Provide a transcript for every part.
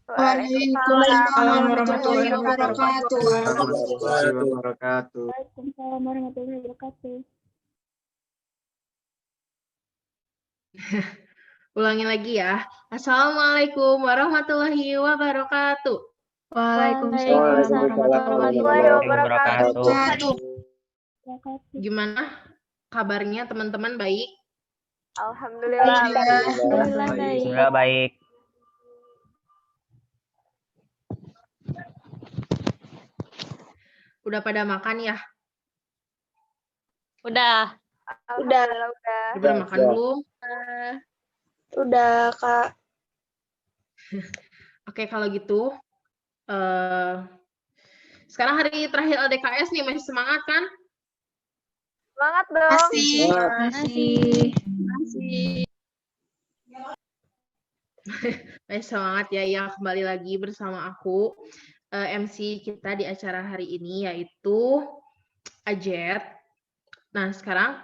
Waalaikumsalam warahmatullahi wabarakatuh. warahmatullahi wabarakatuh. Waalaikumsalam warahmatullahi wabarakatuh. Ulangi lagi ya. Assalamualaikum warahmatullahi wabarakatuh. Waalaikumsalam warahmatullahi wabarakatuh. Gimana kabarnya teman-teman, baik? Alhamdulillah baik. Alhamdulillah baik. Udah pada makan ya? Udah. Udah pada makan belum? Udah, Kak. Oke, kalau gitu. Sekarang hari terakhir LDKS nih, masih semangat kan? Semangat dong. Masih. Semangat ya, yang kembali lagi bersama aku, MC kita di acara hari ini, yaitu Ajet. Nah, sekarang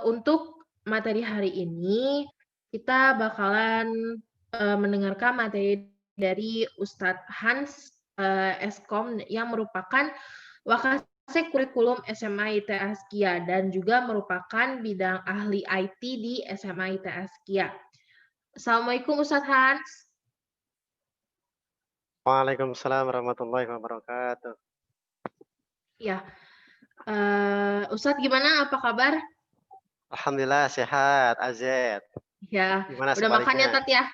untuk materi hari ini, kita bakalan mendengarkan materi dari Ustadz Hans Eskom yang merupakan Wakasek Kurikulum SMA ITS Askia dan juga merupakan bidang ahli IT di SMA ITS Askia. Assalamualaikum Ustadz Hans. Waalaikumsalam warahmatullahi wabarakatuh. Ya, Ustadz gimana? Apa kabar? Alhamdulillah sehat, Azet. Ya, Gimana udah makan ya, sebaliknya? Tat ya?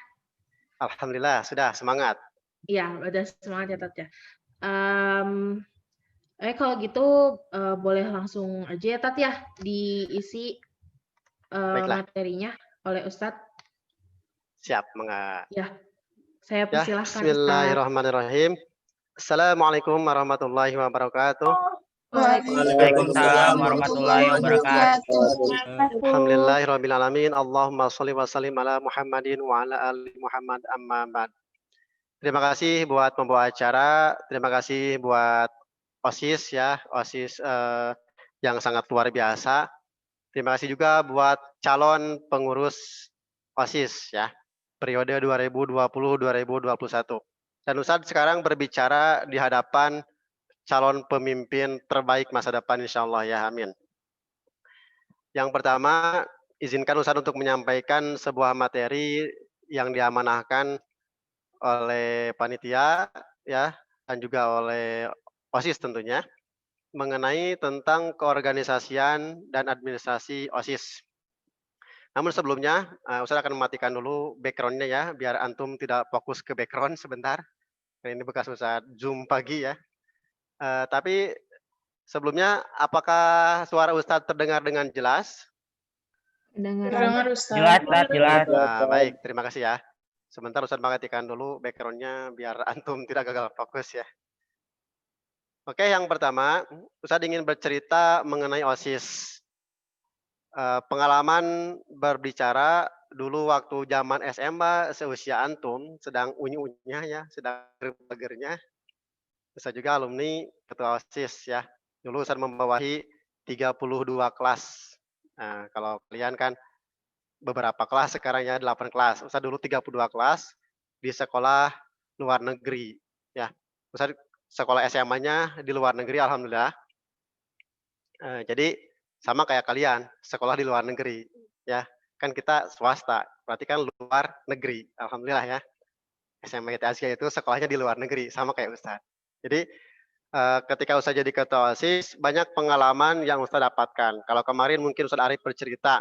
Alhamdulillah sudah semangat. Iya, udah semangat ya, Tat ya. Kalau gitu boleh langsung aja ya, Tat ya, diisi Baiklah. materinya oleh Ustadz. Siap, mangga. Ya, saya Ya, persilahkan Ustadz. bismillahirrahmanirrahim. Assalamualaikum warahmatullahi wabarakatuh. Waalaikumsalam warahmatullahi wabarakatuh. Alhamdulillahirrahmanirrahim. Allahumma sholli wa sallim ala Muhammadin wa ala ali Muhammad amma ba'd. Terima kasih buat pembawa acara, terima kasih buat OSIS ya, OSIS yang sangat luar biasa. Terima kasih juga buat calon pengurus OSIS ya, periode 2020-2021. Dan Ustadz sekarang berbicara di hadapan calon pemimpin terbaik masa depan insya Allah ya, amin. Yang pertama, izinkan Ustadz untuk menyampaikan sebuah materi yang diamanahkan oleh panitia ya, dan juga oleh OSIS tentunya, mengenai tentang keorganisasian dan administrasi OSIS. Namun sebelumnya, Ustadz akan mematikan dulu background-nya ya, biar antum tidak fokus ke background sebentar. Ini bekas Ustadz Zoom pagi ya. Tapi sebelumnya, apakah suara Ustadz terdengar dengan jelas? Dengar, Ustaz. Jelas. Nah, baik, terima kasih ya. Sebentar Ustadz mengatikan dulu background-nya biar antum tidak gagal fokus ya. Oke, yang pertama, Ustadz ingin bercerita mengenai OSIS. Pengalaman berbicara dulu waktu zaman SMA seusia antum, sedang unyu-unyunya ya, sedang bagernya. Saya juga alumni ketua OSIS ya. Dulu Ustadz membawahi 32 kelas. Nah, kalau kalian kan beberapa kelas, sekarang ya 8 kelas. Ustadz dulu 32 kelas di sekolah luar negeri ya. Ustadz sekolah SMA-nya di luar negeri, alhamdulillah. Jadi sama kayak kalian, sekolah di luar negeri ya. Kan kita swasta, berarti kan luar negeri. Alhamdulillah ya. SMA ITS Askia itu sekolahnya di luar negeri, sama kayak Ustadz. Jadi ketika Ustadz jadi ketua OSIS, banyak pengalaman yang Ustadz dapatkan. Kalau kemarin mungkin Ustadz Arif bercerita,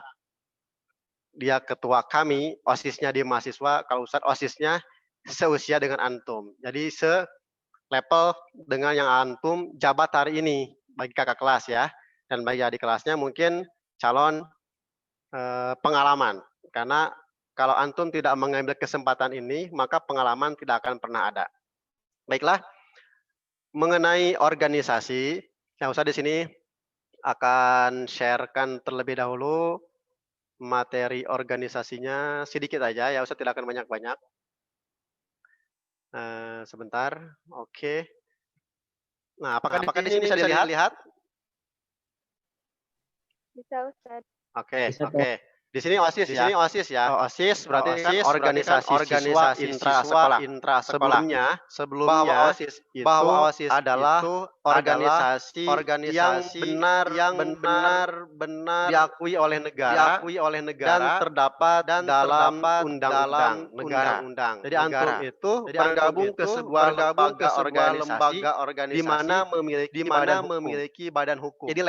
dia ketua kami, OSISnya di mahasiswa, kalau Ustadz OSISnya seusia dengan antum. Jadi se-level dengan yang antum jabat hari ini, bagi kakak kelas ya. Dan bagi adik kelasnya mungkin calon pengalaman. Karena kalau antum tidak mengambil kesempatan ini, maka pengalaman tidak akan pernah ada. Baiklah, mengenai organisasi, yang usah di sini akan sharekan terlebih dahulu materi organisasinya sedikit aja, ya Ustaz tidak akan banyak-banyak. Sebentar, oke. Nah, apakah di sini bisa dilihat? Bisa Ustaz. Oke. Di sini OSIS ya. Di sini OSIS ya. OSIS berarti kan organisasi siswa intra sekolah. Sebelumnya bahwa OSIS adalah organisasi yang benar diakui oleh negara dan terdapat dalam undang-undang negara. Jadi antum itu bergabung ke sebuah lembaga organisasi di mana memiliki badan hukum. Jadi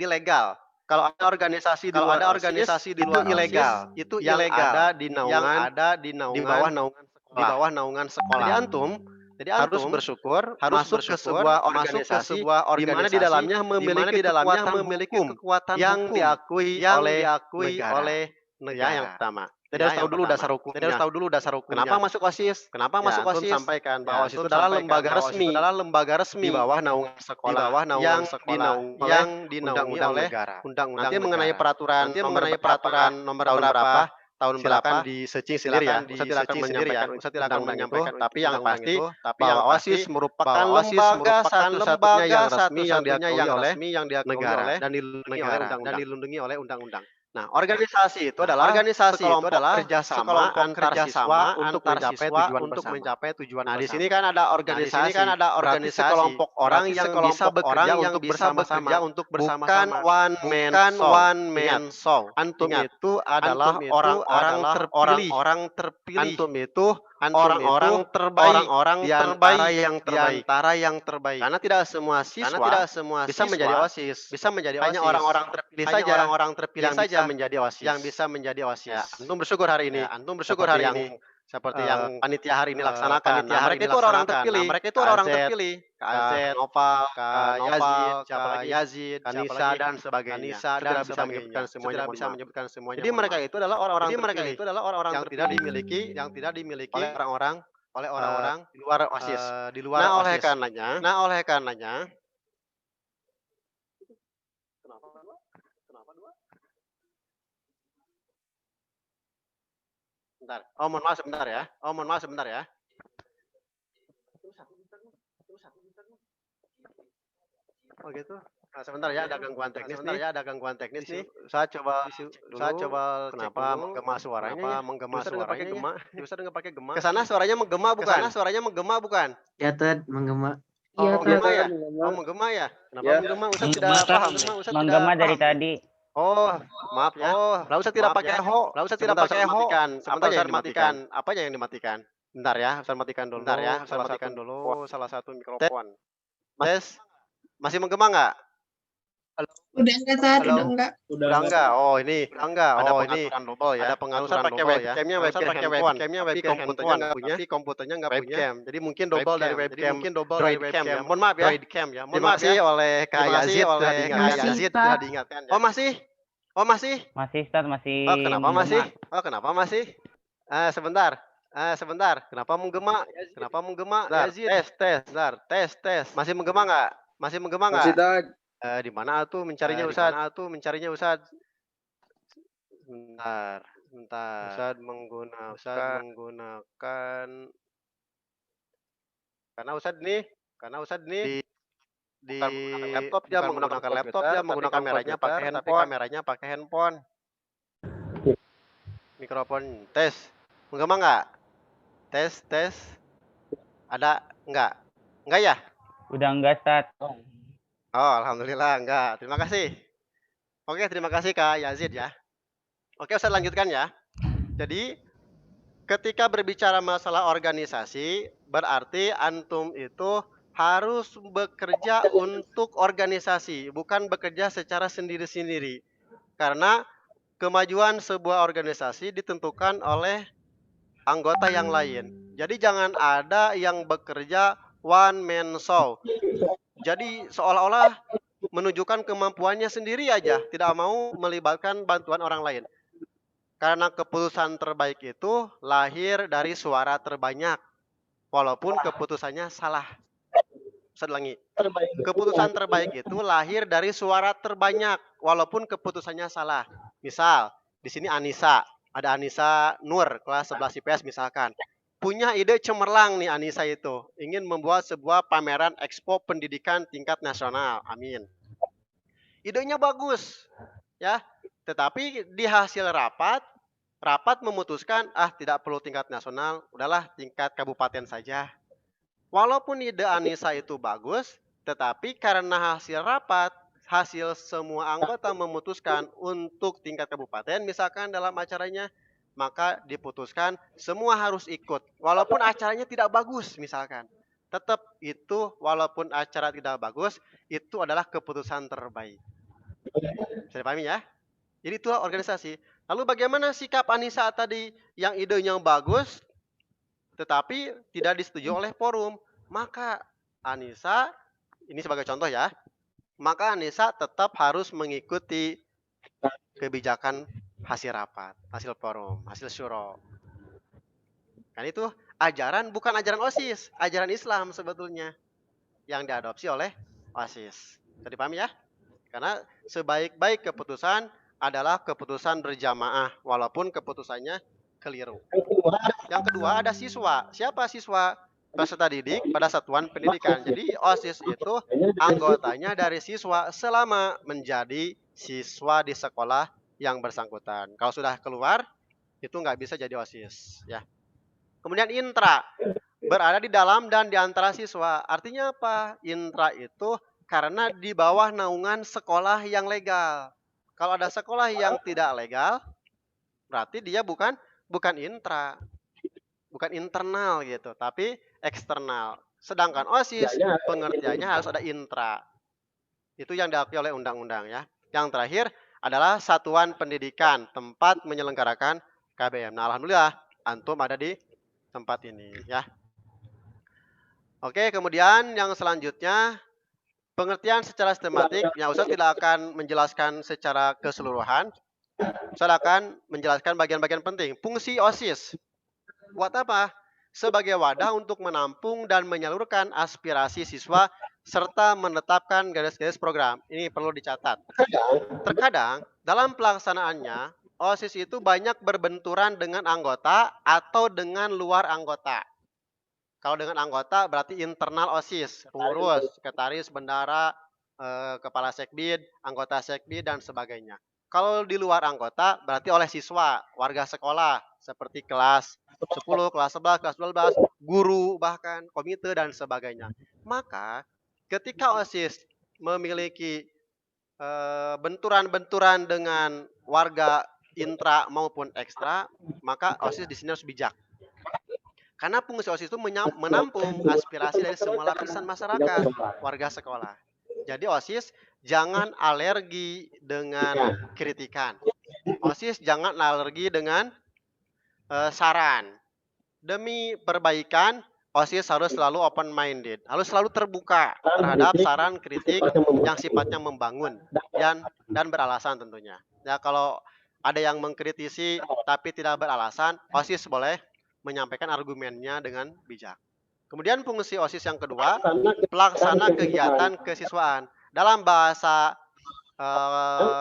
legal. Kalau ada organisasi di luar OSIS, itu ilegal. Yang ada di bawah naungan sekolah. Jadi antum harus bersyukur masuk ke sebuah organisasi di mana di dalamnya memiliki kekuatan yang diakui oleh negara yang pertama. Jadi harus tahu dulu dasar hukumnya. Kenapa masuk OSIS? OSIS? Sampaikan bahwa OSIS itu adalah lembaga resmi di bawah naungan sekolah yang dinaungi oleh undang-undang. Nanti mengenai peraturan nomor berapa tahun berapa di searching sendiri ya. Ustaz tidak akan menyampaikan, tapi yang pasti bahwa OSIS merupakan lembaga satu-satunya yang resmi yang diakui oleh dan dilindungi oleh undang-undang. Nah, organisasi itu adalah sekelompok kerjasama antar siswa untuk mencapai tujuan bersama. Nah, di sini kan ada organisasi sekelompok orang yang bisa bekerja untuk bersama-sama. Bukan one man show. Antum itu adalah orang terpilih. Antum itu orang-orang terbaik di antara yang terbaik. Karena tidak semua siswa bisa menjadi OSIS. Hanya orang-orang terpilih saja yang bisa menjadi OSIS. Ya, antum bersyukur hari ini. Seperti yang panitia hari ini laksanakan. Mereka itu orang terpilih. KZ, Nopal, Yazid, Kanisa dan sebagainya. Tidak bisa menyebutkan semuanya. Jadi mereka itu adalah orang-orang yang tidak dimiliki oleh orang-orang di luar OSIS. Nah, oleh karenanya Bentar. Mohon maaf sebentar ya. Oh gitu. Nah, sebentar ya, ada gangguan teknis nih. Saya coba kenapa menggema suaranya? Bisa nggak pakai gema? Kesana suaranya menggema bukan? Ya, Ted, menggema. Menggema ya? Menggema ya? Kenapa menggema? Ustaz tidak paham. Menggema dari tadi. Oh, maaf ya. Lalu saya tidak pakai ho. Apa yang dimatikan? Bentar ya, saya matikan dulu. Salah satu mikrofon. Tes. Masih menggema nggak? Udah enggak tadi, Udah enggak. Oh, ini. Ada pengaturan double ya. Ada pengaturan double ya. Webcamnya webcam handphone. Tapi komputernya nggak punya webcam. Jadi mungkin double dari webcam. Droid cam ya. Mohon maaf ya. Terima kasih oleh Kak Yazid sudah diingatkan. Oh, masih? Masih, Ustaz, masih. Oh, kenapa masih? Sebentar. Kenapa menggema? Yazid. Tes. Masih menggema nggak? Masih, di mana tuh mencarinya Ustaz? Bentar. Ustaz menggunakan karena Ustaz nih di laptop dia menggunakan kameranya pakai handphone. Mikrofon tes. Menggema nggak? Tes. Ada enggak? Enggak ya? Udah enggak, Ustaz. Oh, alhamdulillah enggak. Terima kasih. Oke, terima kasih Kak Yazid ya. Oke, Ustaz lanjutkan ya. Jadi, ketika berbicara masalah organisasi, berarti antum itu harus bekerja untuk organisasi, bukan bekerja secara sendiri-sendiri. Karena kemajuan sebuah organisasi ditentukan oleh anggota yang lain. Jadi jangan ada yang bekerja one man show. Jadi seolah-olah menunjukkan kemampuannya sendiri aja, tidak mau melibatkan bantuan orang lain. Karena keputusan terbaik itu lahir dari suara terbanyak, walaupun keputusannya salah. Saya ulangi. Keputusan terbaik itu lahir dari suara terbanyak, walaupun keputusannya salah. Misal, di sini Anissa, ada Anissa Nur, kelas 11 IPS misalkan. Punya ide cemerlang nih Anissa itu, ingin membuat sebuah pameran expo pendidikan tingkat nasional. Amin. Idenya bagus, ya. Tetapi di hasil rapat memutuskan tidak perlu tingkat nasional, udahlah tingkat kabupaten saja. Walaupun ide Anissa itu bagus, tetapi karena hasil semua anggota memutuskan untuk tingkat kabupaten, misalkan dalam acaranya, maka diputuskan semua harus ikut. Walaupun acaranya tidak bagus misalkan. Tetap itu walaupun acara tidak bagus, itu adalah keputusan terbaik. Bisa dipahami ya? Jadi itulah organisasi. Lalu bagaimana sikap Anissa tadi yang idenya bagus, tetapi tidak disetujui oleh forum? Maka Anissa, ini sebagai contoh ya, maka Anissa tetap harus mengikuti kebijakan hasil rapat, hasil forum, hasil syuro. Kan itu ajaran, bukan ajaran OSIS, ajaran Islam sebetulnya yang diadopsi oleh OSIS. Bisa dipahami ya? Karena sebaik-baik keputusan adalah keputusan berjamaah, walaupun keputusannya keliru. Yang kedua ada siswa. Siapa siswa? Peserta didik pada satuan pendidikan. Jadi OSIS itu anggotanya dari siswa selama menjadi siswa di sekolah yang bersangkutan. Kalau sudah keluar, itu nggak bisa jadi OSIS. Ya. Kemudian intra, berada di dalam dan di antara siswa. Artinya apa? Intra itu karena di bawah naungan sekolah yang legal. Kalau ada sekolah yang tidak legal, berarti dia bukan intra, bukan internal gitu, tapi eksternal. Sedangkan OSIS pengertiannya harus ada intra. Itu yang diakui oleh undang-undang ya. Yang terakhir adalah satuan pendidikan, tempat menyelenggarakan KBM. Nah, alhamdulillah antum ada di tempat ini ya. Oke, kemudian yang selanjutnya pengertian secara sistematik. Ya, Ustaz tidak akan menjelaskan secara keseluruhan. Ustaz akan menjelaskan bagian-bagian penting. Fungsi OSIS. Buat apa? Sebagai wadah untuk menampung dan menyalurkan aspirasi siswa serta menetapkan garis-garis program. Ini perlu dicatat. Terkadang dalam pelaksanaannya OSIS itu banyak berbenturan dengan anggota atau dengan luar anggota. Kalau dengan anggota berarti internal OSIS, pengurus, sekretaris, bendara, kepala sekbid, anggota sekbid dan sebagainya. Kalau di luar anggota berarti oleh siswa, warga sekolah seperti kelas 10, kelas 11, kelas 12, guru bahkan komite dan sebagainya. Maka ketika OSIS memiliki benturan-benturan dengan warga intra maupun ekstra, maka OSIS di sini harus bijak. Karena fungsi OSIS itu menampung aspirasi dari semua lapisan masyarakat, warga sekolah. Jadi OSIS jangan alergi dengan kritikan. OSIS jangan alergi dengan saran. Demi perbaikan, OSIS harus selalu open minded, harus selalu terbuka terhadap saran kritik yang sifatnya membangun dan beralasan tentunya. Ya, kalau ada yang mengkritisi tapi tidak beralasan, OSIS boleh menyampaikan argumennya dengan bijak. Kemudian fungsi OSIS yang kedua, pelaksana kegiatan kesiswaan. Dalam bahasa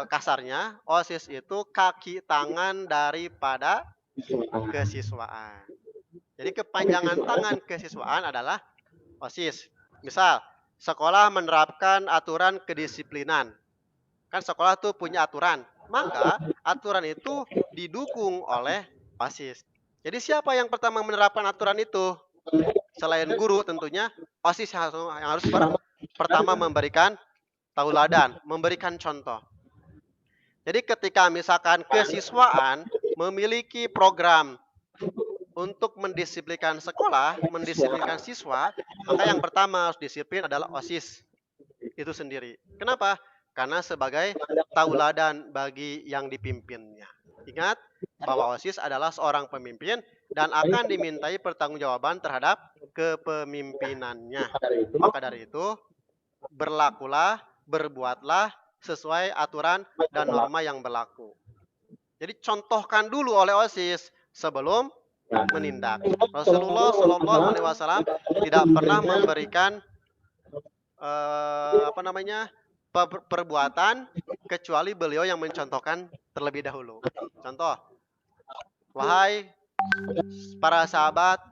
kasarnya, OSIS itu kaki tangan daripada kesiswaan. Jadi kepanjangan tangan kesiswaan adalah OSIS. Misal, sekolah menerapkan aturan kedisiplinan. Kan sekolah tuh punya aturan. Maka aturan itu didukung oleh OSIS. Jadi siapa yang pertama menerapkan aturan itu? Selain guru tentunya, OSIS yang harus pertama memberikan tauladan, memberikan contoh. Jadi ketika misalkan kesiswaan memiliki program untuk mendisiplinkan sekolah, mendisiplinkan siswa, maka yang pertama harus disiplin adalah OSIS itu sendiri. Kenapa? Karena sebagai tauladan bagi yang dipimpinnya. Ingat bahwa OSIS adalah seorang pemimpin dan akan dimintai pertanggungjawaban terhadap kepemimpinannya. Maka dari itu, berlakulah, berbuatlah sesuai aturan dan norma yang berlaku. Jadi contohkan dulu oleh OSIS sebelum menindak. Rasulullah SAW tidak pernah memberikan perbuatan kecuali beliau yang mencontohkan terlebih dahulu. Contoh, wahai para sahabat,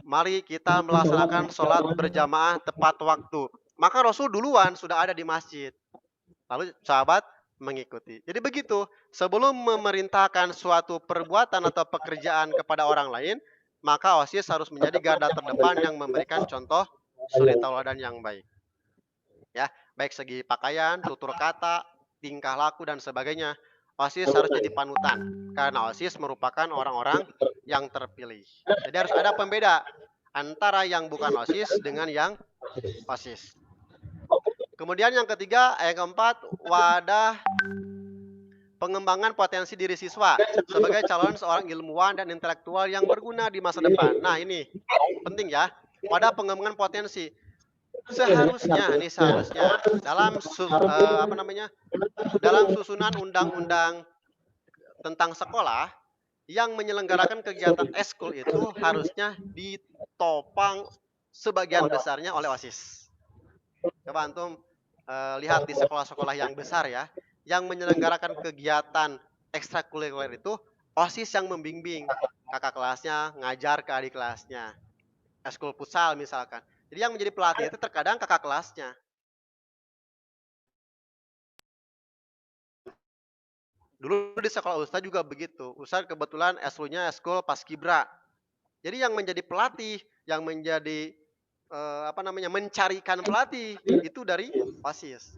mari kita melaksanakan sholat berjamaah tepat waktu. Maka Rasul duluan sudah ada di masjid. Lalu sahabat mengikuti. Jadi begitu, sebelum memerintahkan suatu perbuatan atau pekerjaan kepada orang lain, maka OSIS harus menjadi garda terdepan yang memberikan contoh suri tauladan yang baik. Ya, baik segi pakaian, tutur kata, tingkah laku dan sebagainya. OSIS harus jadi panutan karena OSIS merupakan orang-orang yang terpilih. Jadi harus ada pembeda antara yang bukan OSIS dengan yang OSIS. Kemudian yang ketiga, yang keempat, wadah pengembangan potensi diri siswa sebagai calon seorang ilmuwan dan intelektual yang berguna di masa depan. Nah, ini penting ya. Wadah pengembangan potensi. Seharusnya dalam dalam susunan undang-undang tentang sekolah yang menyelenggarakan kegiatan eskul itu harusnya ditopang sebagian besarnya oleh OSIS. Coba antum lihat di sekolah-sekolah yang besar ya, yang menyelenggarakan kegiatan ekstrakurikuler itu OSIS yang membimbing, kakak kelasnya ngajar ke adik kelasnya. Eskul futsal misalkan. Jadi yang menjadi pelatih itu terkadang kakak kelasnya. Dulu di sekolah Ustadz juga begitu. Ustadz kebetulan eskulnya eskul paskibra. Jadi yang menjadi pelatih, yang menjadi mencarikan pelatih itu dari OSIS.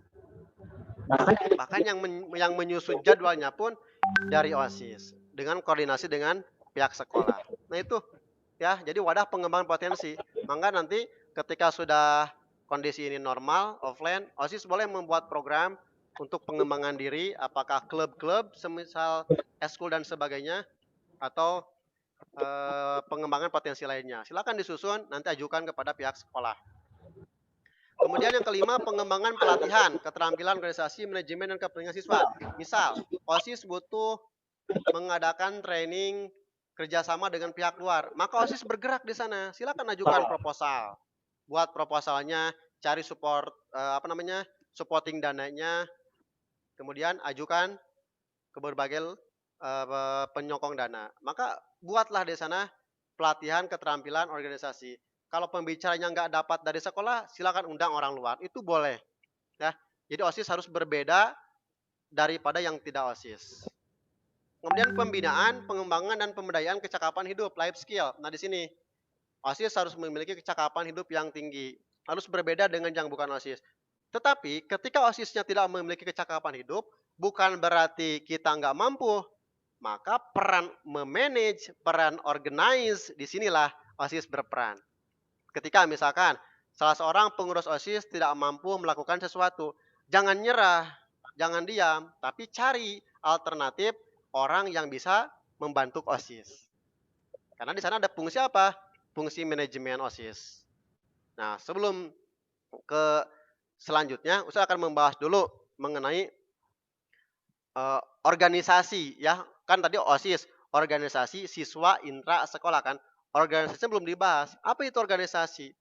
Bahkan yang menyusun jadwalnya pun dari OSIS dengan koordinasi dengan pihak sekolah. Nah itu ya, jadi wadah pengembangan potensi. Maka nanti ketika sudah kondisi ini normal, offline, OSIS boleh membuat program untuk pengembangan diri, apakah klub-klub, semisal eskul dan sebagainya, atau pengembangan potensi lainnya. Silakan disusun, nanti ajukan kepada pihak sekolah. Kemudian yang kelima, pengembangan pelatihan, keterampilan organisasi, manajemen, dan kepentingan siswa. Misal, OSIS butuh mengadakan training kerjasama dengan pihak luar, maka OSIS bergerak di sana. Silakan ajukan proposal. Buat proposalnya, cari support, supporting dananya, kemudian ajukan ke berbagai penyokong dana. Maka buatlah di sana pelatihan keterampilan organisasi. Kalau pembicaranya nggak dapat dari sekolah, silakan undang orang luar. Itu boleh. Ya. Jadi OSIS harus berbeda daripada yang tidak OSIS. Kemudian pembinaan, pengembangan, dan pemberdayaan kecakapan hidup, life skill. Nah di sini OSIS harus memiliki kecakapan hidup yang tinggi. Harus berbeda dengan yang bukan OSIS. Tetapi ketika OSISnya tidak memiliki kecakapan hidup, bukan berarti kita nggak mampu. Maka peran memanage, peran organize, disinilah OSIS berperan. Ketika misalkan salah seorang pengurus OSIS tidak mampu melakukan sesuatu, jangan nyerah, jangan diam, tapi cari alternatif orang yang bisa membantu OSIS. Karena di sana ada fungsi apa? Fungsi manajemen OSIS. Nah, sebelum ke selanjutnya, Ustaz akan membahas dulu mengenai organisasi ya. Kan tadi OSIS, organisasi siswa intra sekolah kan. Organisasi belum dibahas. Apa itu organisasi?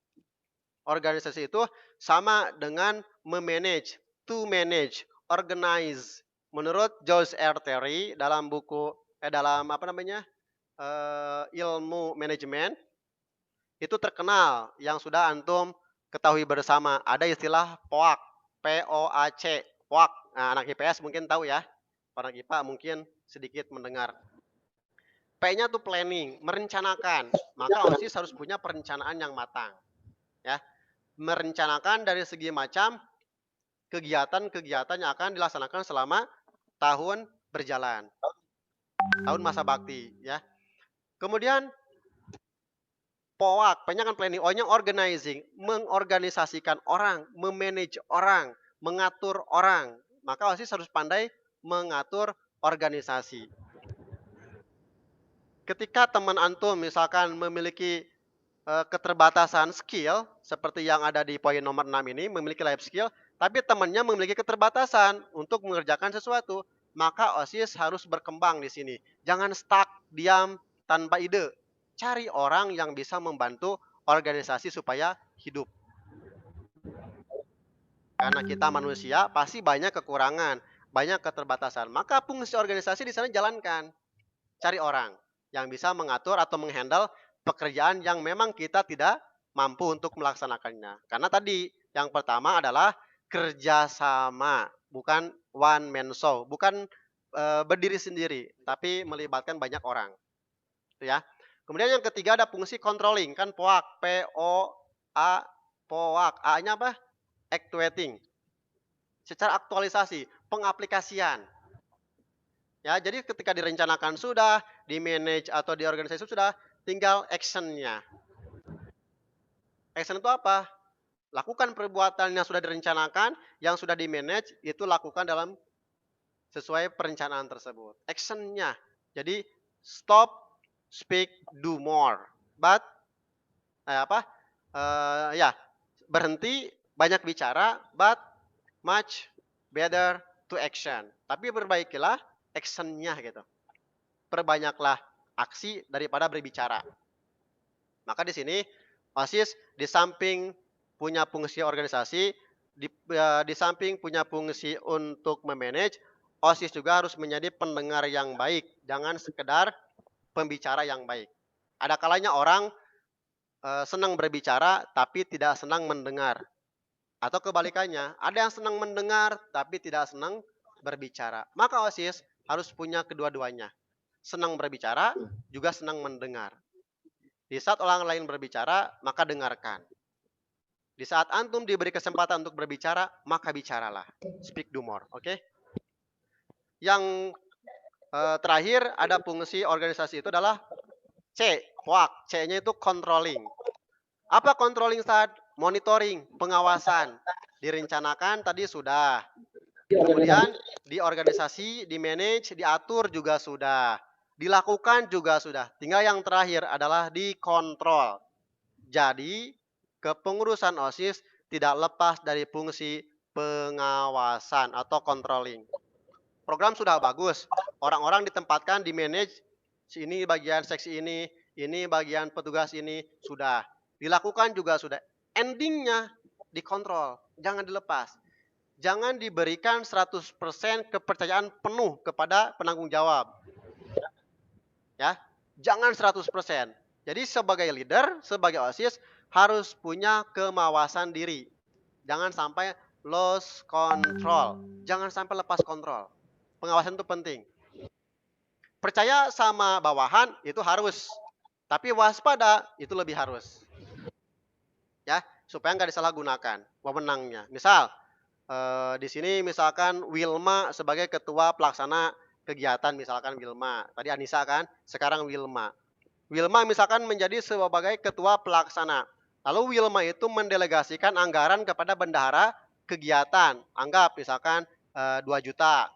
Organisasi itu sama dengan memanage, to manage, organize. Menurut George R. Terry dalam buku ilmu manajemen itu terkenal yang sudah antum ketahui bersama. Ada istilah POAC, POAC, POAC. Nah, anak IPS mungkin tahu ya. Orang IPA mungkin sedikit mendengar. P-nya tuh planning, merencanakan. Maka OSIS harus punya perencanaan yang matang. Ya. Merencanakan dari segi macam kegiatan-kegiatan yang akan dilaksanakan selama tahun berjalan. Tahun masa bakti, ya. Kemudian POAC, P-nya kan planning, O-nya organizing, mengorganisasikan orang, memanage orang, mengatur orang. Maka OSIS harus pandai mengatur organisasi. Ketika teman antum misalkan memiliki keterbatasan skill, seperti yang ada di poin nomor 6 ini, memiliki life skill, tapi temannya memiliki keterbatasan untuk mengerjakan sesuatu, maka OSIS harus berkembang di sini. Jangan stuck, diam, tanpa ide. Cari orang yang bisa membantu organisasi supaya hidup. Karena kita manusia, pasti banyak kekurangan, banyak keterbatasan. Maka fungsi organisasi di sana jalankan. Cari orang yang bisa mengatur atau menghandle pekerjaan yang memang kita tidak mampu untuk melaksanakannya. Karena tadi yang pertama adalah kerjasama. bukan one man show, bukan berdiri sendiri, tapi melibatkan banyak orang. Itu ya. Kemudian yang ketiga ada fungsi controlling, kan POAK, P-O-A, POAK. A-nya apa? Actuating. Secara aktualisasi, pengaplikasian. Ya, jadi ketika direncanakan sudah, di manage atau di organisasi sudah, tinggal action-nya. Action itu apa? Lakukan perbuatan yang sudah direncanakan, yang sudah di manage, itu lakukan dalam sesuai perencanaan tersebut. Action-nya. Jadi stop, speak, do more. But berhenti, banyak bicara, but much better to action. Tapi perbaikilah action-nya gitu. Perbanyaklah aksi daripada berbicara. Maka di sini OSIS di samping punya fungsi organisasi, di samping punya fungsi untuk memanage, OSIS juga harus menjadi pendengar yang baik. Jangan sekedar pembicara yang baik. Ada kalanya orang senang berbicara tapi tidak senang mendengar. Atau kebalikannya, ada yang senang mendengar tapi tidak senang berbicara. Maka OSIS harus punya kedua-duanya. Senang berbicara, juga senang mendengar. Di saat orang lain berbicara, maka dengarkan. Di saat antum diberi kesempatan untuk berbicara, maka bicaralah. Speak, do more. Oke? Yang terakhir ada fungsi organisasi itu adalah C, POAK. C-nya itu controlling. Apa controlling saat? Monitoring, pengawasan. Direncanakan tadi sudah. Kemudian di organisasi, di manage, diatur juga sudah. Dilakukan juga sudah. Tinggal yang terakhir adalah dikontrol. Jadi kepengurusan OSIS tidak lepas dari fungsi pengawasan atau controlling. Program sudah bagus. Orang-orang ditempatkan di manage, ini bagian seksi ini bagian petugas ini, sudah. Dilakukan juga sudah. Endingnya dikontrol, jangan dilepas. Jangan diberikan 100% kepercayaan penuh kepada penanggung jawab. Ya, jangan 100%. Jadi sebagai leader, sebagai OSIS harus punya kemawasan diri. Jangan sampai lost control. Jangan sampai lepas kontrol. Pengawasan itu penting. Percaya sama bawahan itu harus. Tapi waspada itu lebih harus. Ya, supaya nggak disalahgunakan wewenangnya. Misal, di sini misalkan Wilma sebagai ketua pelaksana kegiatan, misalkan Wilma. Tadi Anissa kan, sekarang Wilma. Wilma misalkan menjadi sebagai ketua pelaksana. Lalu Wilma itu mendelegasikan anggaran kepada bendahara kegiatan. Anggap misalkan 2 juta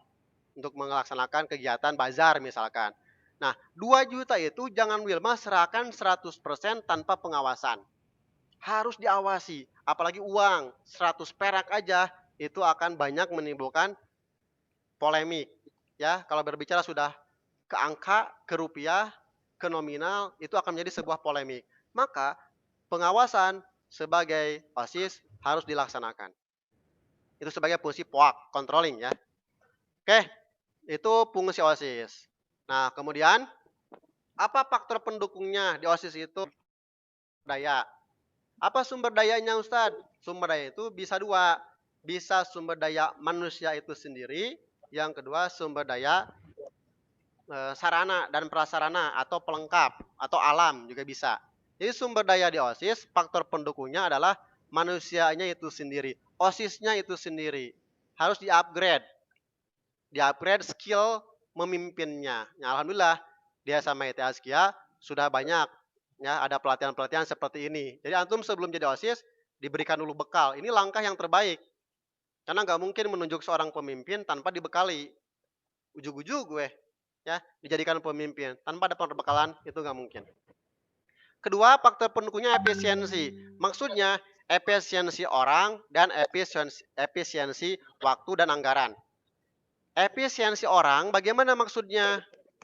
untuk melaksanakan kegiatan bazar misalkan. Nah, 2 juta itu jangan Wilma serahkan 100% tanpa pengawasan. Harus diawasi, apalagi uang 100 perak aja itu akan banyak menimbulkan polemik. Ya, kalau berbicara sudah ke angka, ke rupiah, ke nominal, itu akan menjadi sebuah polemik. Maka pengawasan sebagai OSIS harus dilaksanakan. Itu sebagai fungsi POAK, controlling ya. Oke, itu fungsi OSIS. Nah, kemudian apa faktor pendukungnya di OSIS itu? Daya. Apa sumber dayanya Ustadz? Sumber daya itu bisa 2. Bisa sumber daya manusia itu sendiri. Yang kedua sumber daya sarana dan prasarana atau pelengkap atau alam juga bisa. Jadi sumber daya di OSIS, faktor pendukungnya adalah manusianya itu sendiri. OSISnya itu sendiri. Harus di-upgrade. Di-upgrade skill memimpinnya. Ya, alhamdulillah di SMA ITH Askia sudah banyak. Ya, ada pelatihan-pelatihan seperti ini. Jadi antum sebelum jadi OSIS diberikan dulu bekal. Ini langkah yang terbaik. Karena nggak mungkin menunjuk seorang pemimpin tanpa dibekali. Ujug-ujug gue ya dijadikan pemimpin tanpa ada perbekalan, itu nggak mungkin. Kedua, faktor pendukungnya efisiensi. Maksudnya efisiensi orang dan efisiensi waktu dan anggaran. Efisiensi orang bagaimana maksudnya?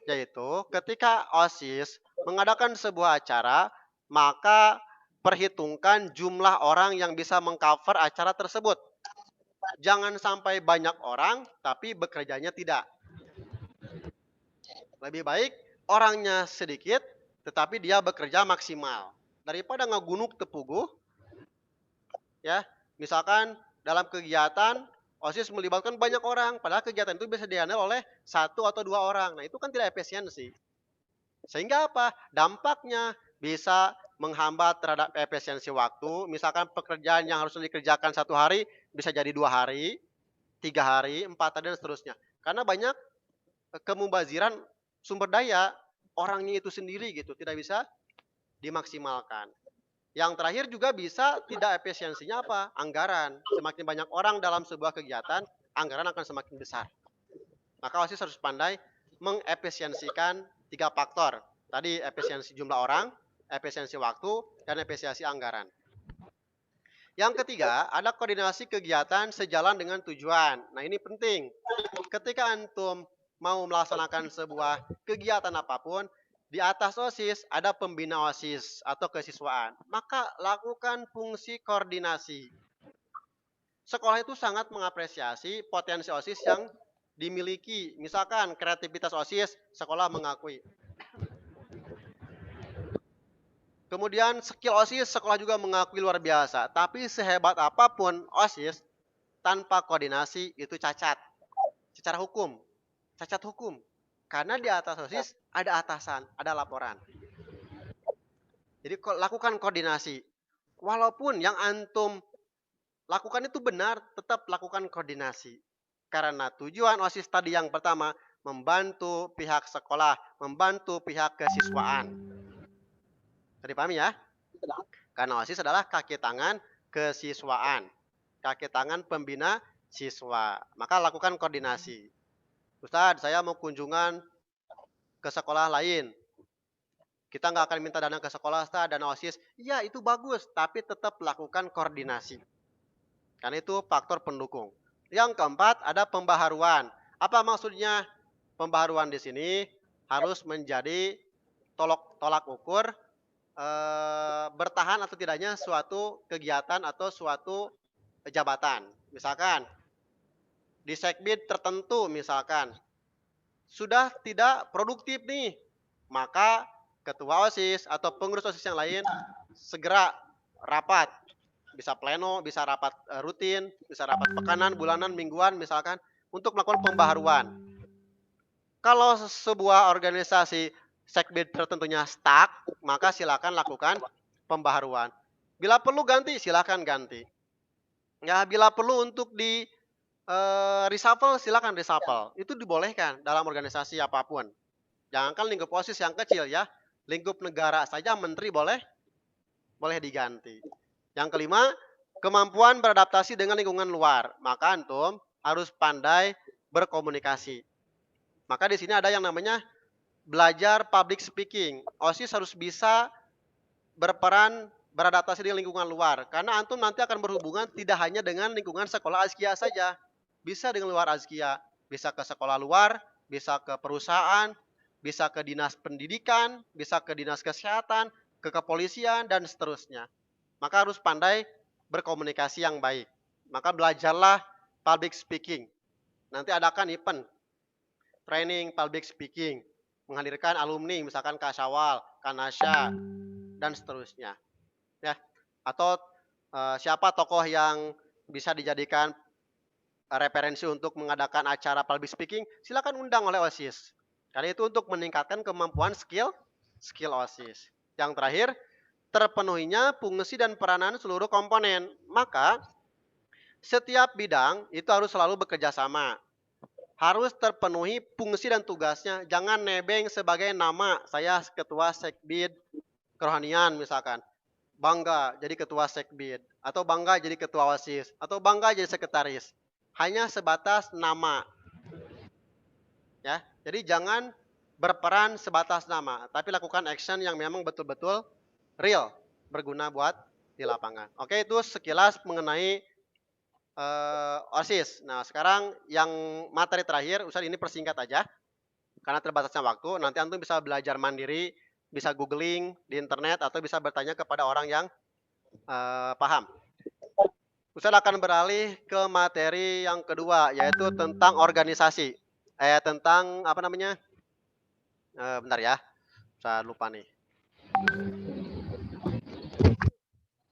Yaitu ketika OSIS mengadakan sebuah acara, maka perhitungkan jumlah orang yang bisa mengcover acara tersebut. Jangan sampai banyak orang, tapi bekerjanya tidak. Lebih baik orangnya sedikit, tetapi dia bekerja maksimal. Daripada ngegunuk tepuguh, ya, misalkan dalam kegiatan OSIS melibatkan banyak orang, padahal kegiatan itu bisa dihandle oleh 1 atau 2 orang. Nah, itu kan tidak efisiensi. Sehingga apa? Dampaknya bisa menghambat terhadap efisiensi waktu. Misalkan pekerjaan yang harus dikerjakan 1 hari bisa jadi 2 hari, 3 hari, 4 hari, dan seterusnya. Karena banyak kemubaziran sumber daya orangnya itu sendiri gitu, tidak bisa dimaksimalkan. Yang terakhir juga bisa tidak efisiensinya apa? Anggaran. Semakin banyak orang dalam sebuah kegiatan, anggaran akan semakin besar. Maka OSIS harus pandai mengefisiensikan 3 faktor. Tadi efisiensi jumlah orang, efisiensi waktu, dan efisiensi anggaran. Yang ketiga, ada koordinasi kegiatan sejalan dengan tujuan. Nah, ini penting. Ketika antum mau melaksanakan sebuah kegiatan apapun, di atas OSIS ada pembina OSIS atau kesiswaan. Maka lakukan fungsi koordinasi. Sekolah itu sangat mengapresiasi potensi OSIS yang dimiliki. Misalkan kreativitas OSIS, sekolah mengakui. Kemudian skill OSIS, sekolah juga mengakui luar biasa. Tapi sehebat apapun OSIS, tanpa koordinasi itu cacat. Secara hukum, cacat hukum. Karena di atas OSIS ada atasan, ada laporan. Jadi lakukan koordinasi. Walaupun yang antum lakukan itu benar, tetap lakukan koordinasi. Karena tujuan OSIS tadi yang pertama, membantu pihak sekolah, membantu pihak kesiswaan. Tadi pahami ya? Karena OSIS adalah kaki tangan kesiswaan. Kaki tangan pembina siswa. Maka lakukan koordinasi. Ustadz, saya mau kunjungan ke sekolah lain. Kita nggak akan minta dana ke sekolah, Ustadz, dana OSIS. Ya, itu bagus, tapi tetap lakukan koordinasi. Karena itu faktor pendukung. Yang keempat, ada pembaharuan. Apa maksudnya? Pembaharuan di sini harus menjadi tolak ukur bertahan atau tidaknya suatu kegiatan atau suatu jabatan. Misalkan, di sekbid tertentu misalkan, sudah tidak produktif nih, maka ketua OSIS atau pengurus OSIS yang lain segera rapat. Bisa pleno, bisa rapat rutin, bisa rapat pekanan, bulanan, mingguan misalkan, untuk melakukan pembaharuan. Kalau sebuah organisasi sekbid tertentunya stuck, maka silakan lakukan pembaharuan. Bila perlu ganti, silakan ganti. Ya, bila perlu untuk di reshuffle, silakan reshuffle. Itu dibolehkan dalam organisasi apapun. Jangankan lingkup OSIS yang kecil ya, lingkup negara saja menteri boleh diganti. Yang kelima, kemampuan beradaptasi dengan lingkungan luar. Maka antum harus pandai berkomunikasi. Maka di sini ada yang namanya belajar public speaking. OSIS harus bisa berperan beradaptasi dengan lingkungan luar. Karena antum nanti akan berhubungan tidak hanya dengan lingkungan sekolah azkiyah saja. Bisa dengan luar azkiyah. Bisa ke sekolah luar, bisa ke perusahaan, bisa ke dinas pendidikan, bisa ke dinas kesehatan, ke kepolisian, dan seterusnya. Maka harus pandai berkomunikasi yang baik. Maka belajarlah public speaking. Nanti adakan event, training public speaking. Menghadirkan alumni, misalkan Kasawal, Kanasya, dan seterusnya. Ya, atau siapa tokoh yang bisa dijadikan referensi untuk mengadakan acara public speaking, silakan undang oleh OSIS. Karena itu untuk meningkatkan kemampuan skill OSIS. Yang terakhir, terpenuhinya fungsi dan peranan seluruh komponen. Maka setiap bidang itu harus selalu bekerja sama. Harus terpenuhi fungsi dan tugasnya. Jangan nebeng sebagai nama. Saya ketua sekbid kerohanian misalkan. Bangga jadi ketua sekbid. Atau bangga jadi ketua OSIS. Atau bangga jadi sekretaris. Hanya sebatas nama. Ya, jadi jangan berperan sebatas nama. Tapi lakukan action yang memang betul-betul real. Berguna buat di lapangan. Oke, itu sekilas mengenai OSIS. Nah, sekarang yang materi terakhir, Ustadz ini persingkat aja. Karena terbatasnya waktu, nanti antum bisa belajar mandiri, bisa googling di internet, atau bisa bertanya kepada orang yang paham. Ustadz akan beralih ke materi yang kedua, yaitu tentang organisasi. Tentang, apa namanya? Bentar ya, saya lupa nih.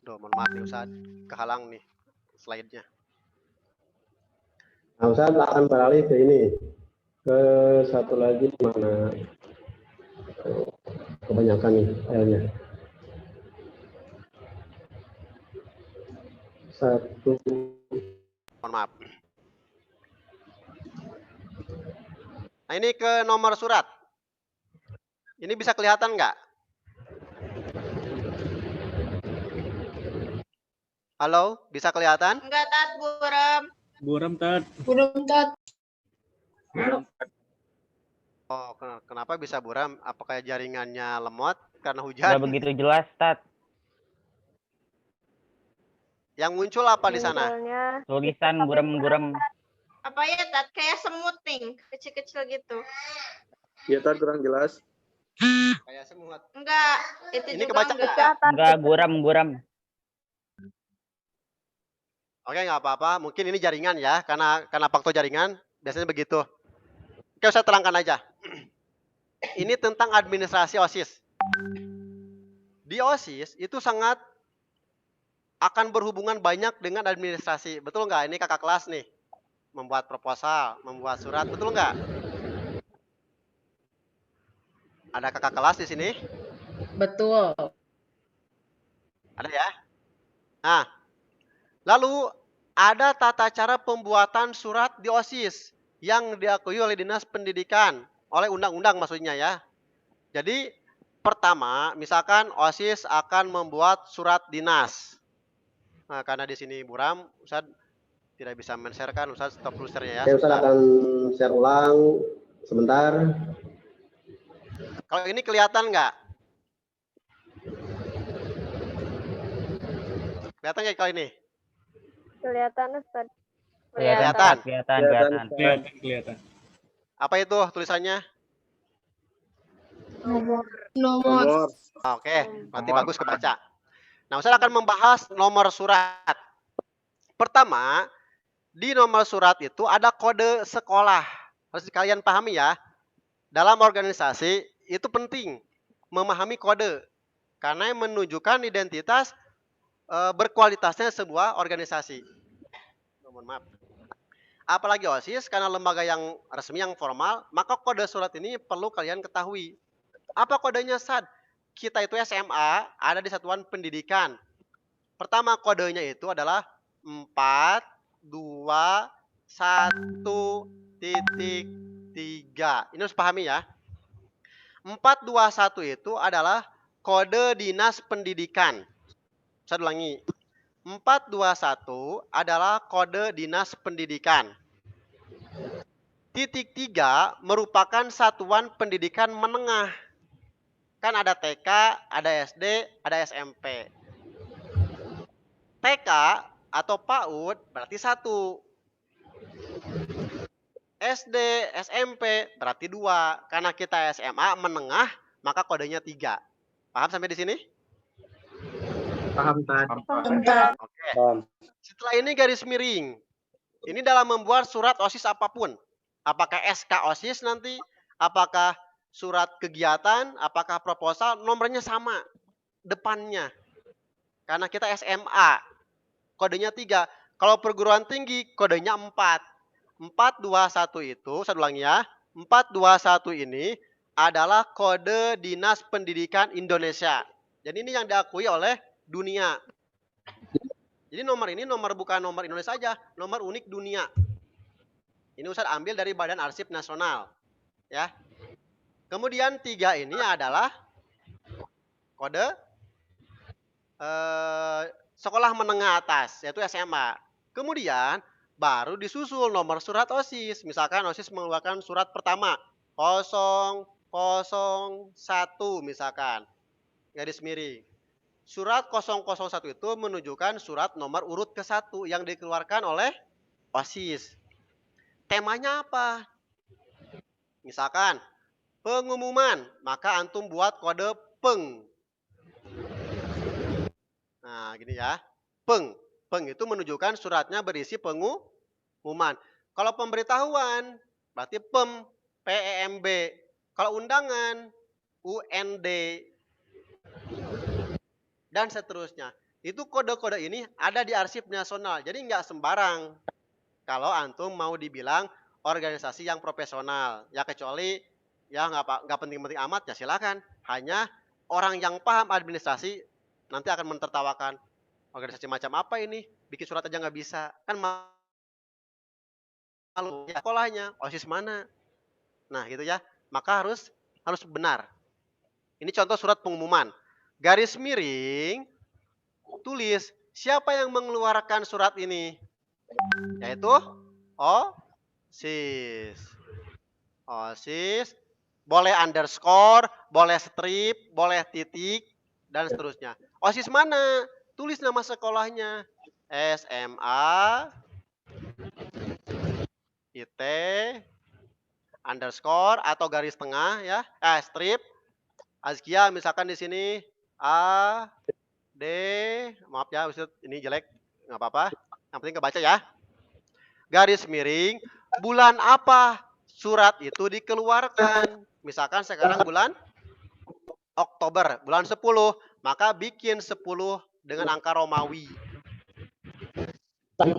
Duh, mohon maaf nih Ustadz, kehalang nih slide-nya. Nah, Ustaz akan beralih ke ini. Ke satu lagi mana? Kebanyakan nih filenya. Satu. Mohon maaf. Nah, ini ke nomor surat. Ini bisa kelihatan nggak? Halo, bisa kelihatan? Enggak, Tat, buram. Buram, Tat. Buram, Tat. Oh, kenapa bisa buram? Apakah jaringannya lemot karena Nggak hujan? begitu jelas, Tat. Yang muncul apa di sana? Munculnya Tulisan buram-buram. Apa ya, Tat? Kayak semut nih, kecil-kecil gitu. Iya, Tat, kurang jelas. Kayak semut. Enggak, itu Ini juga kebaca enggak. Enggak, buram-buram. Oke, nggak apa-apa. Mungkin ini jaringan ya, karena faktor jaringan biasanya begitu. Oke, saya terangkan aja. Ini tentang administrasi OSIS. Di OSIS itu sangat akan berhubungan banyak dengan administrasi. Betul nggak? Ini kakak kelas nih. Membuat proposal, membuat surat. Betul nggak? Ada kakak kelas di sini? Betul. Ada ya? Nah, lalu ada tata cara pembuatan surat di OSIS yang diakui oleh Dinas Pendidikan, oleh undang-undang maksudnya ya. Jadi pertama, misalkan OSIS akan membuat surat dinas. Nah, karena di sini buram, Ustaz tidak bisa men-share kan, Ustaz stop dulu share-nya ya. Oke, Ustaz akan share ulang sebentar. Kalau ini kelihatan nggak? Kelihatan nggak kalau ini? kelihatan Ustaz. Kelihatan. Kelihatan. Apa itu tulisannya? Nomor. Oke, berarti bagus kebaca. Nah, Ustaz akan membahas nomor surat. Pertama, di nomor surat itu ada kode sekolah. Harus kalian pahami ya. Dalam organisasi itu penting memahami kode. Karena menunjukkan identitas berkualitasnya sebuah organisasi. Mohon maaf. Apalagi OSIS, karena lembaga yang resmi, yang formal, maka kode surat ini perlu kalian ketahui. Apa kodenya, Sad? Kita itu SMA, ada di satuan pendidikan. Pertama kodenya itu adalah 421.3. Ini harus pahami ya. 421 itu adalah kode dinas pendidikan. Saya ulangi. 421 adalah kode dinas pendidikan. Titik 3 merupakan satuan pendidikan menengah. Kan ada TK, ada SD, ada SMP. TK atau PAUD berarti 1. SD, SMP berarti 2. Karena kita SMA menengah, maka kodenya 3. Paham sampai di sini? Paham, Tat. Oke. Setelah ini garis miring. Ini dalam membuat surat OSIS apapun. Apakah SK OSIS nanti, apakah surat kegiatan, apakah proposal, nomornya sama depannya. Karena kita SMA, kodenya 3. Kalau perguruan tinggi, kodenya 4. 421 itu, saya ulangi ya, 421 ini adalah kode Dinas Pendidikan Indonesia. Jadi ini yang diakui oleh dunia. Jadi nomor ini bukan nomor Indonesia saja, nomor unik dunia. Ini Ustaz ambil dari Badan Arsip Nasional. Ya. Kemudian 3 ini adalah kode sekolah menengah atas, yaitu SMA. Kemudian baru disusul nomor surat OSIS. Misalkan OSIS mengeluarkan surat pertama 001 misalkan. Garis miring. Surat 001 itu menunjukkan surat nomor urut ke-1 yang dikeluarkan oleh OSIS. Temanya apa? Misalkan pengumuman, maka antum buat kode peng. Nah, gini ya. Peng. Peng itu menunjukkan suratnya berisi pengumuman. Kalau pemberitahuan, berarti PEM, PEMB. Kalau undangan, UND. Dan seterusnya. Itu kode-kode ini ada di arsip nasional. Jadi nggak sembarang. Kalau antum mau dibilang organisasi yang profesional, ya kecuali ya nggak penting-penting amat ya silakan. Hanya orang yang paham administrasi nanti akan mentertawakan organisasi macam apa ini, bikin surat aja nggak bisa, kan malu ya sekolahnya, OSIS mana. Nah gitu ya, maka harus benar. Ini contoh surat pengumuman. Garis miring, tulis siapa yang mengeluarkan surat ini, yaitu OSIS. OSIS, boleh underscore, boleh strip, boleh titik, dan seterusnya. OSIS mana? Tulis nama sekolahnya. SMA IT underscore atau garis tengah ya, strip. Azkia misalkan di sini A D, maaf ya Ustaz, ini jelek, nggak apa-apa. Yang penting kebaca ya. Garis miring, bulan apa surat itu dikeluarkan? Misalkan sekarang bulan Oktober, bulan 10, maka bikin 10 dengan angka Romawi.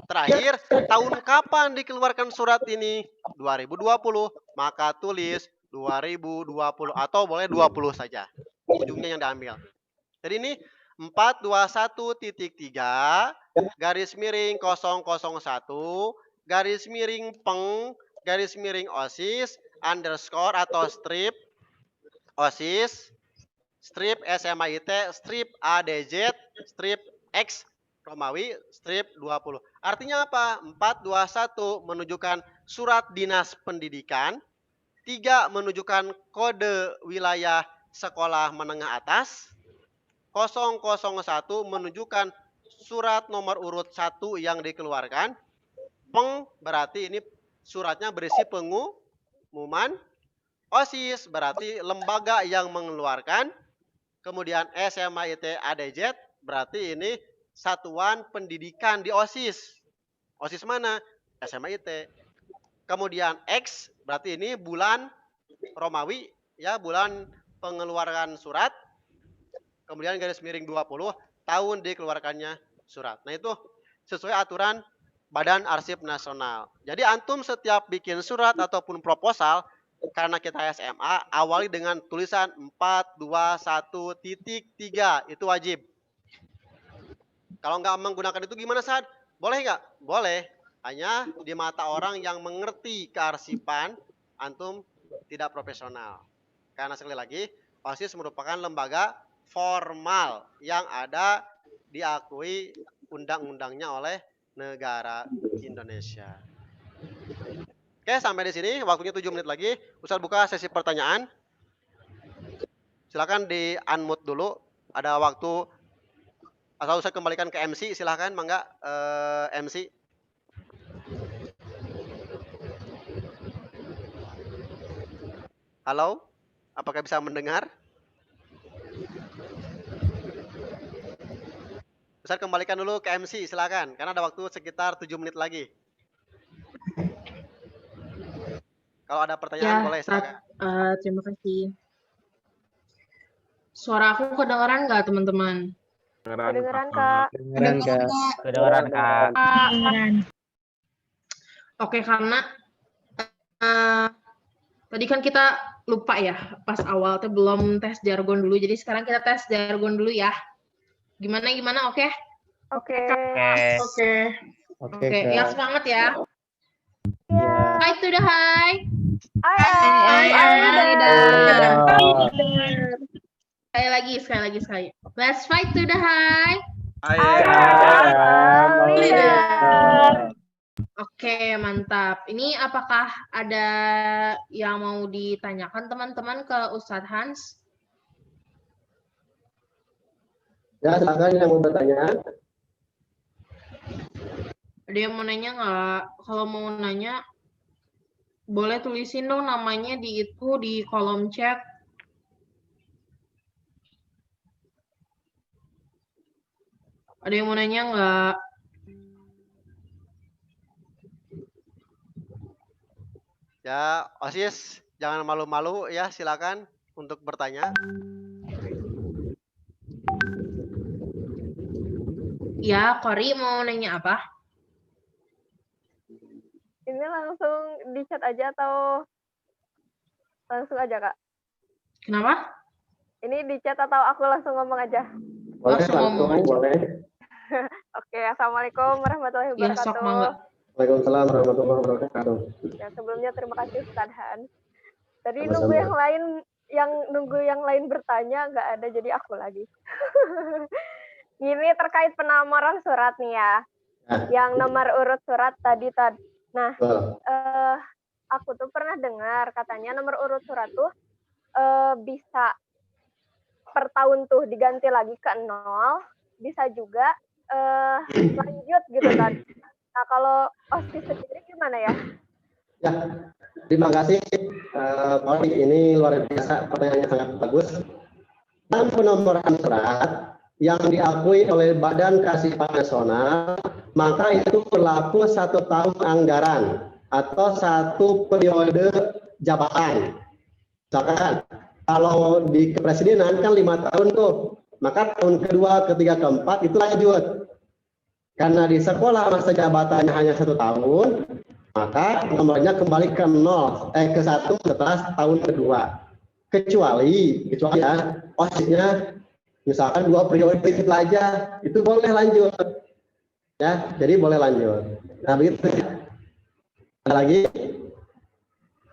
Terakhir, tahun kapan dikeluarkan surat ini? 2020, maka tulis 2020 atau boleh 20 saja. Ujungnya yang diambil. Jadi ini 421.3 garis miring 001 garis miring peng garis miring OSIS underscore atau strip OSIS strip SMA IT strip ADZ strip X Romawi strip 20. Artinya apa? 421 menunjukkan surat dinas pendidikan, 3 menunjukkan kode wilayah sekolah menengah atas, 001 menunjukkan surat nomor urut 1 yang dikeluarkan. Peng berarti ini suratnya berisi pengumuman. OSIS berarti lembaga yang mengeluarkan. Kemudian SMA IT ADZ berarti ini satuan pendidikan di OSIS. OSIS mana? SMA IT. Kemudian X berarti ini bulan Romawi ya, bulan pengeluaran surat. Kemudian garis miring 20 tahun dikeluarkannya surat. Nah itu sesuai aturan Badan Arsip Nasional. Jadi antum setiap bikin surat ataupun proposal, karena kita SMA, awali dengan tulisan 421.3, itu wajib. Kalau nggak menggunakan itu gimana, Sad? Boleh nggak? Boleh. Hanya di mata orang yang mengerti kearsipan, antum tidak profesional. Karena sekali lagi, OSIS merupakan lembaga formal yang ada diakui undang-undangnya oleh negara Indonesia. Oke, sampai di sini. Waktunya 7 menit lagi. Ustaz buka sesi pertanyaan. Silakan di unmute dulu. Ada waktu. Atau Ustaz kembalikan ke MC. Silakan, mangga MC. Halo, apakah bisa mendengar? Ustaz kembalikan dulu ke MC, silakan. Karena ada waktu sekitar 7 menit lagi. Kalau ada pertanyaan boleh silakan. Terima kasih. Suara aku kedengeran nggak, teman-teman? Kedengeran, Kak. Kedengeran, Kak. Oke, karena tadi kan kita lupa ya, pas awal tuh belum tes jargon dulu. Jadi sekarang kita tes jargon dulu ya. Gimana? Oke? Oke. Oke, yang semangat ya. Ya. Hi to the high. Hai. Sekali lagi. Let's fight to the high. Oke, mantap. Ini apakah ada yang mau ditanyakan teman-teman ke Ustadz Hans? Ya, silakan yang mau bertanya. Ada yang mau nanya nggak? Kalau mau nanya, boleh tulisin dong namanya di kolom chat. Ada yang mau nanya nggak? Ya, OSIS jangan malu-malu ya, silakan untuk bertanya. Ya, Kori mau nanya apa? Ini langsung di chat aja atau langsung aja, Kak? Kenapa? Ini di chat atau aku langsung ngomong aja? Boleh, Langsung ngomong aja. boleh. Oke, Assalamualaikum warahmatullahi Ya, sok wabarakatuh. mangga. Waalaikumsalam warahmatullahi wabarakatuh. Ya, sebelumnya terima kasih Ustaz Han. Tadi Sama-sama. nunggu yang lain bertanya nggak ada, jadi aku lagi. Ini terkait penamaran surat nih ya. Yang nomor urut surat tadi. Nah, Betul. aku tuh pernah dengar katanya nomor urut surat tuh bisa per tahun tuh diganti lagi ke 0, bisa juga lanjut gitu kan. Nah, kalau OSIS sendiri gimana ya? Ya, terima kasih. Pak Odi, ini luar biasa, pertanyaannya sangat bagus. Dalam penomoran surat yang diakui oleh Badan Kehasilan Nasional, maka itu berlaku 1 tahun anggaran atau 1 periode jabatan. Misalkan kalau di kepresidenan kan 5 tahun tuh, maka tahun kedua, ketiga, keempat itu lanjut. Karena di sekolah masa jabatannya hanya 1 tahun, maka nomornya kembali ke 1 setelah tahun kedua. Kecuali ya, OSIS-nya misalkan 2 periode itu aja, itu boleh lanjut. Ya, jadi boleh lanjut. Nah, begitu. Ada lagi?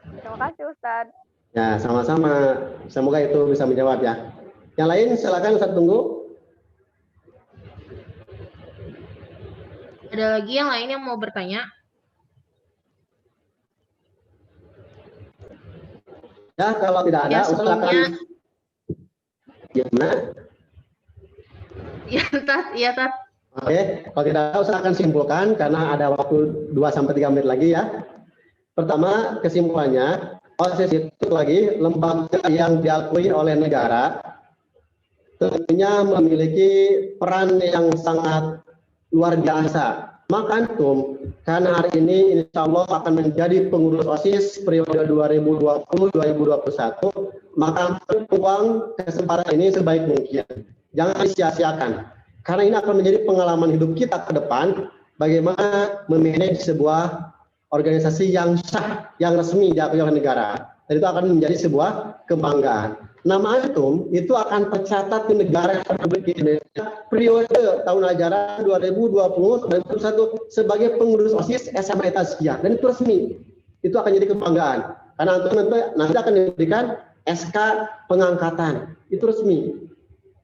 Terima kasih Ustaz. Ya, sama-sama. Semoga itu bisa menjawab ya. Yang lain silakan Ustaz tunggu. Ada lagi yang lain yang mau bertanya? Ya, kalau tidak ada, Ya, Ustaz sebelumnya akan gimana? ya Tat. Oke, kalau tidak ada, Ustaz akan simpulkan karena ada waktu 2-3 menit lagi ya. Pertama, kesimpulannya, OSIS itu lagi lembaga yang diakui oleh negara, tentunya memiliki peran yang sangat luar biasa. Maka antum, karena hari ini insya Allah akan menjadi pengurus OSIS periode 2020-2021, maka peluang kesempatan ini sebaik mungkin. Jangan disia-siakan. Karena ini akan menjadi pengalaman hidup kita ke depan, bagaimana memanage sebuah organisasi yang sah, yang resmi diakui oleh negara. Dan itu akan menjadi sebuah kebanggaan. Nama antum itu akan tercatat di negara Republik Indonesia periode tahun ajaran 2020-2021 sebagai pengurus OSIS SMA Taskia, dan itu resmi. Itu akan jadi kebanggaan. Karena antum nanti akan diberikan SK pengangkatan. Itu resmi.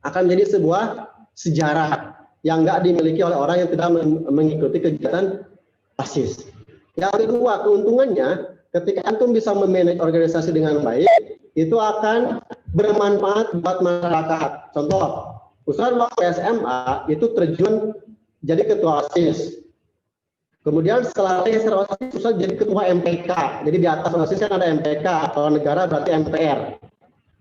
Akan menjadi sebuah sejarah yang nggak dimiliki oleh orang yang tidak mengikuti kegiatan OSIS. Yang kedua, keuntungannya ketika antum bisa memanage organisasi dengan baik, itu akan bermanfaat buat masyarakat. Contoh, Ustaz waktu SMA itu terjun jadi ketua OSIS. Kemudian setelah geser OSIS, Ustaz jadi ketua MPK. Jadi di atas OSIS kan ada MPK, kalau negara berarti MPR,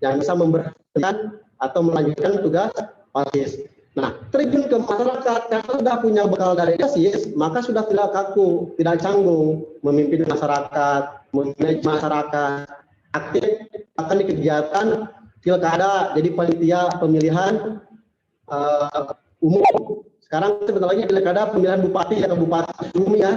yang bisa memberhentikan atau melanjutkan tugas OSIS. Nah, terjun ke masyarakat, karena sudah punya bekal dari OSIS, maka sudah tidak kaku, tidak canggung memimpin masyarakat, memanage masyarakat, aktif akan di kegiatan pilkada, jadi panitia pemilihan umum. Sekarang sebentar lagi pilkada pemilihan bupati ya, kabupaten umum ya.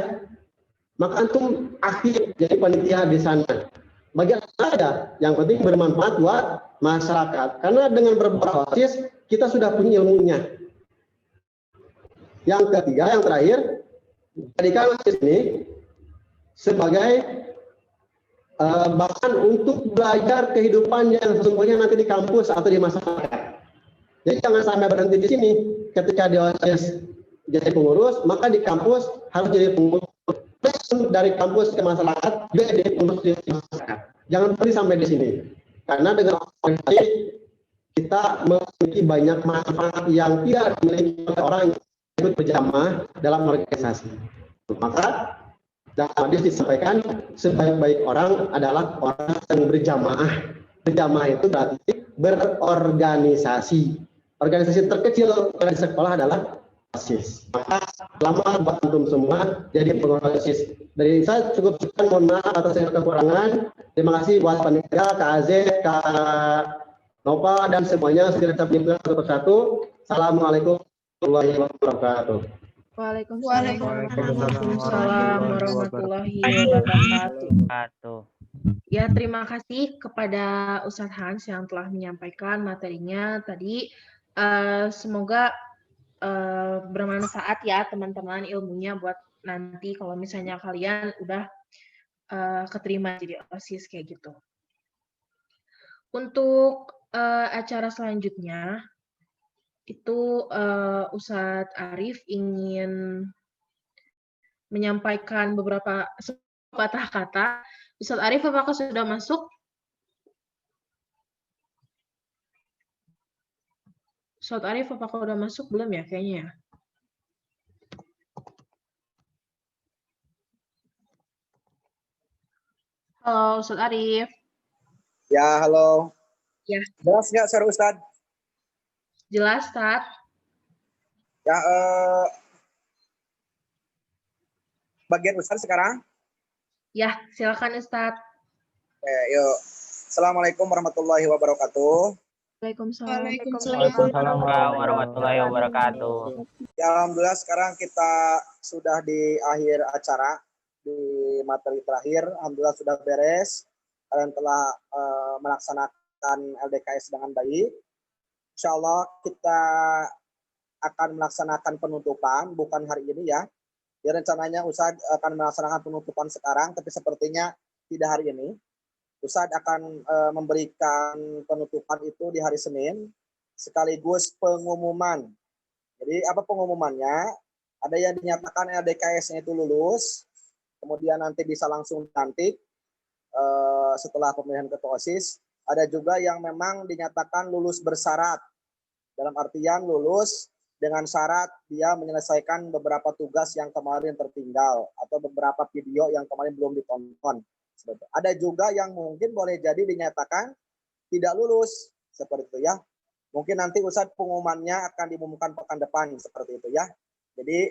Maka antum aktif jadi panitia di sana. Bagi saya, yang penting bermanfaat buat masyarakat. Karena dengan berbasis kita sudah punya ilmunya. Yang ketiga, yang terakhir, jadikan OSIS ini sebagai bahkan untuk belajar kehidupan yang sesungguhnya nanti di kampus atau di masyarakat. Jadi jangan sampai berhenti di sini. Ketika di OSIS jadi pengurus, maka di kampus harus jadi pengurus. Dari kampus ke masyarakat juga jadi pengurus di masyarakat. Jangan berhenti sampai di sini. Karena dengan organisasi kita memiliki banyak manfaat yang tidak dimiliki oleh orang yang ikut berjamaah dalam organisasi. Maka dalam hadis disampaikan sebaik-baik orang adalah orang yang berjamaah. Berjamaah itu berarti berorganisasi. Organisasi terkecil di sekolah adalah OSIS. Maka selamat buat antum semua jadi pengurus OSIS. Dari saya cukup sekian, mohon maaf atas segala kekurangan. Terima kasih buat panitia, Kak Azez, Kak Nova, dan semuanya segera kita satu persatu. Assalamualaikum warahmatullahi wabarakatuh. Waalaikumsalam warahmatullahi wabarakatuh. Ya, terima kasih kepada Ustadz Hans yang telah menyampaikan materinya tadi. Semoga bermanfaat ya teman-teman ilmunya buat nanti kalau misalnya kalian udah keterima jadi OSIS kayak gitu. Untuk acara selanjutnya itu Ustadz Arif ingin menyampaikan beberapa patah kata. Ustadz Arif, apakah sudah masuk? Ustadz Arif, apakah sudah masuk? Belum ya kayaknya ya? Halo, Ustadz Arif. Ya, halo. Ya. Jelas nggak suara Ustadz? Jelas, Ustadz. Ya, bagian Ustadz sekarang? Ya, silakan Ustadz. Yuk. Assalamualaikum warahmatullahi wabarakatuh. Waalaikumsalam warahmatullahi wabarakatuh. Ya, alhamdulillah sekarang kita sudah di akhir acara, di materi terakhir. Alhamdulillah sudah beres. Kalian telah melaksanakan LDKS dengan baik. Insya Allah kita akan melaksanakan penutupan, bukan hari ini ya. Ya, rencananya Ustadz akan melaksanakan penutupan sekarang, tapi sepertinya tidak hari ini. Ustadz akan memberikan penutupan itu di hari Senin, sekaligus pengumuman. Jadi apa pengumumannya? Ada yang dinyatakan LDKS-nya itu lulus, kemudian nanti bisa langsung dilantik setelah pemilihan ketua OSIS. Ada juga yang memang dinyatakan lulus bersyarat, dalam artian lulus dengan syarat dia menyelesaikan beberapa tugas yang kemarin tertinggal atau beberapa video yang kemarin belum ditonton. Ada juga yang mungkin boleh jadi dinyatakan tidak lulus, seperti itu ya. Mungkin nanti Ustadz pengumumannya akan diumumkan pekan depan, seperti itu ya. Jadi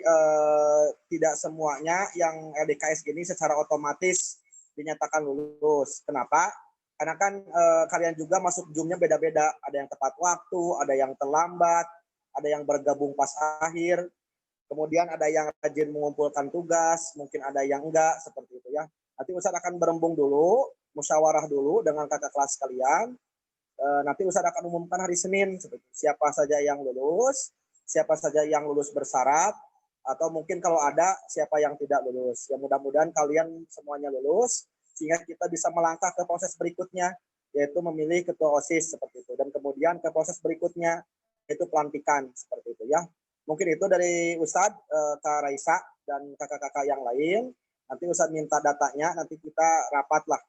tidak semuanya yang LDKS ini secara otomatis dinyatakan lulus. Kenapa? Karena kan kalian juga masuk Zoom-nya beda-beda. Ada yang tepat waktu, ada yang terlambat, ada yang bergabung pas akhir, kemudian ada yang rajin mengumpulkan tugas, mungkin ada yang enggak, seperti itu ya. Nanti Ustadz akan berembung dulu, musyawarah dulu dengan kakak kelas kalian. Nanti Ustadz akan umumkan hari Senin, siapa saja yang lulus, siapa saja yang lulus bersyarat, atau mungkin kalau ada siapa yang tidak lulus. Ya mudah-mudahan kalian semuanya lulus, sehingga kita bisa melangkah ke proses berikutnya, yaitu memilih ketua OSIS, seperti itu. Dan kemudian ke proses berikutnya, yaitu pelantikan, seperti itu ya. Mungkin itu dari Ustadz, Kak Raisa, dan kakak-kakak yang lain. Nanti Ustadz minta datanya, nanti kita rapatlah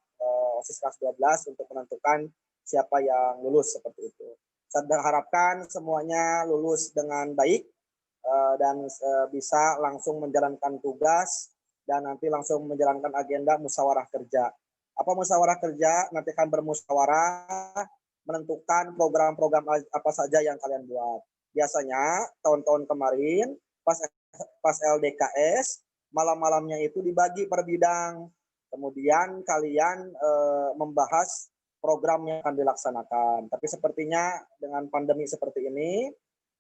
OSIS kelas 12 untuk menentukan siapa yang lulus, seperti itu. Saya harapkan semuanya lulus dengan baik dan bisa langsung menjalankan tugas dan nanti langsung menjalankan agenda musyawarah kerja. Apa musyawarah kerja? Nanti akan bermusyawarah menentukan program-program apa saja yang kalian buat. Biasanya tahun-tahun kemarin pas LDKS malam-malamnya itu dibagi per bidang. Kemudian kalian membahas program yang akan dilaksanakan. Tapi sepertinya dengan pandemi seperti ini,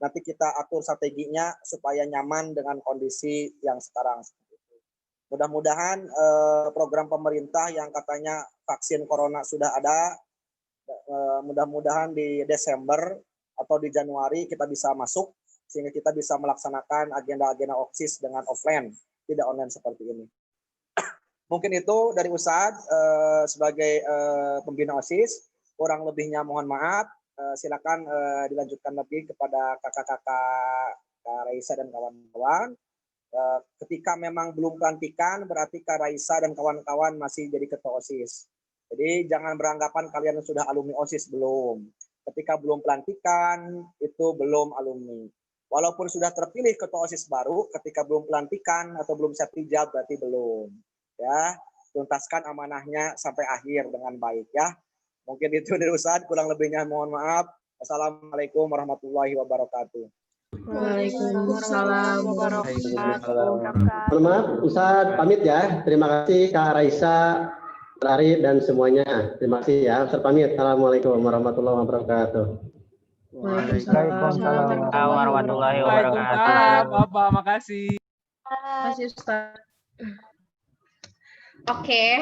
nanti kita atur strateginya supaya nyaman dengan kondisi yang sekarang. Mudah-mudahan program pemerintah yang katanya vaksin corona sudah ada, mudah-mudahan di Desember atau di Januari kita bisa masuk, sehingga kita bisa melaksanakan agenda-agenda OSIS dengan offline, tidak online seperti ini. Mungkin itu dari Ustadz sebagai pembina OSIS, kurang lebihnya mohon maaf. Silakan dilanjutkan lagi kepada kakak-kakak Kak Raisa dan kawan-kawan. Ketika memang belum pelantikan, berarti Kak Raisa dan kawan-kawan masih jadi ketua OSIS. Jadi jangan beranggapan kalian sudah alumni OSIS, belum. Ketika belum pelantikan, itu belum alumni. Walaupun sudah terpilih ketua OSIS baru, ketika belum pelantikan atau belum siap hijab, berarti belum. Ya, tuntaskan amanahnya sampai akhir dengan baik ya. Mungkin itu dari Ustadz, kurang lebihnya mohon maaf. Assalamualaikum warahmatullahi wabarakatuh. Waalaikumsalam warahmatullahi wabarakatuh. Mohon maaf, Ustadz pamit ya. Terima kasih Kak Raisa, Arif dan semuanya. Terima kasih ya. Ustadz pamit. Assalamualaikum warahmatullahi wabarakatuh. Waalaikumsalam warahmatullahi wabarakatuh. Bapak, makasih. Makasih Ustaz. Oke.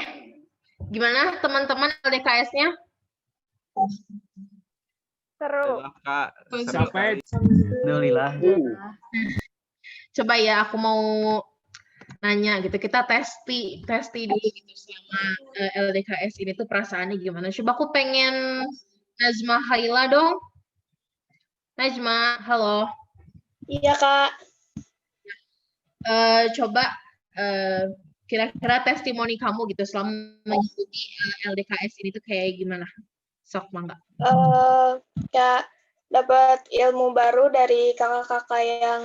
Gimana teman-teman LDKS-nya? Seru. Kak. Capek. Alhamdulillah. Coba ya aku mau nanya gitu. Kita testi dulu gitu selama LDKS ini tuh perasaannya gimana. Coba aku pengen Najma Haila dong. Najma, halo. Iya, Kak. Coba kira-kira testimoni kamu gitu selama mengikuti LDKS ini tuh kayak gimana? Sok mangga. Ya, dapat ilmu baru dari kakak-kakak yang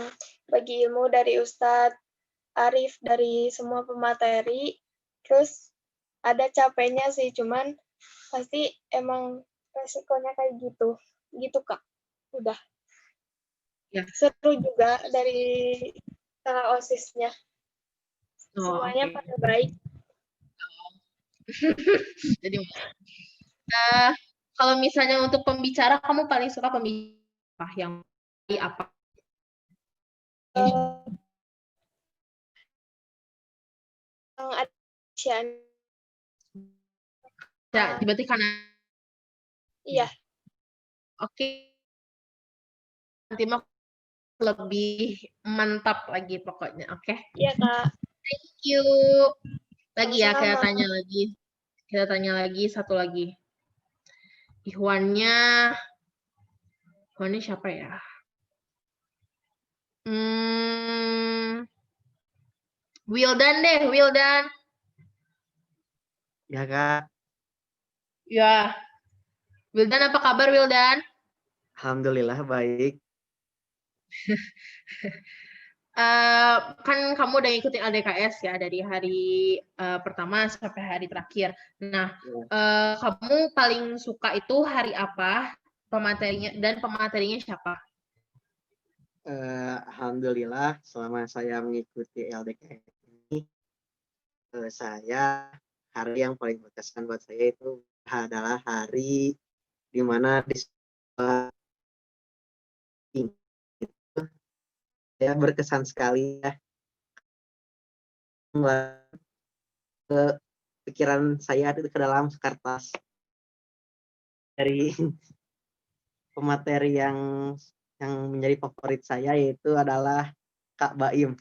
bagi ilmu, dari Ustadz Arif, dari semua pemateri. Terus ada capeknya sih, cuman pasti emang resikonya kayak gitu. Gitu, Kak. Udah. Ya. Seru juga dari kakak OSIS-nya. Semuanya oke. pada baik. Jadi kalau misalnya untuk pembicara, kamu paling suka pembicara yang apa? Yang ada Ya, berarti karena iya. oke. Nanti mah lebih mantap lagi pokoknya, oke? Iya, Kak. Thank you. Lagi ya, kita Sama-sama. tanya lagi. Kita tanya lagi, satu lagi. Ihwannya siapa ya? Wildan deh, Wildan. Ya Kak, Ya. Wildan, apa kabar Wildan? alhamdulillah baik. Kan kamu udah ngikutin LDKS ya dari hari pertama sampai hari terakhir. Nah, kamu paling suka itu hari apa? Pematerinya siapa? Alhamdulillah selama saya mengikuti LDKS ini, hari yang paling berkesan buat saya itu adalah hari di mana di sekolah ya berkesan sekali ya. Pikiran saya itu ke dalam kertas dari pemateri yang menjadi favorit saya yaitu adalah Kak Baim.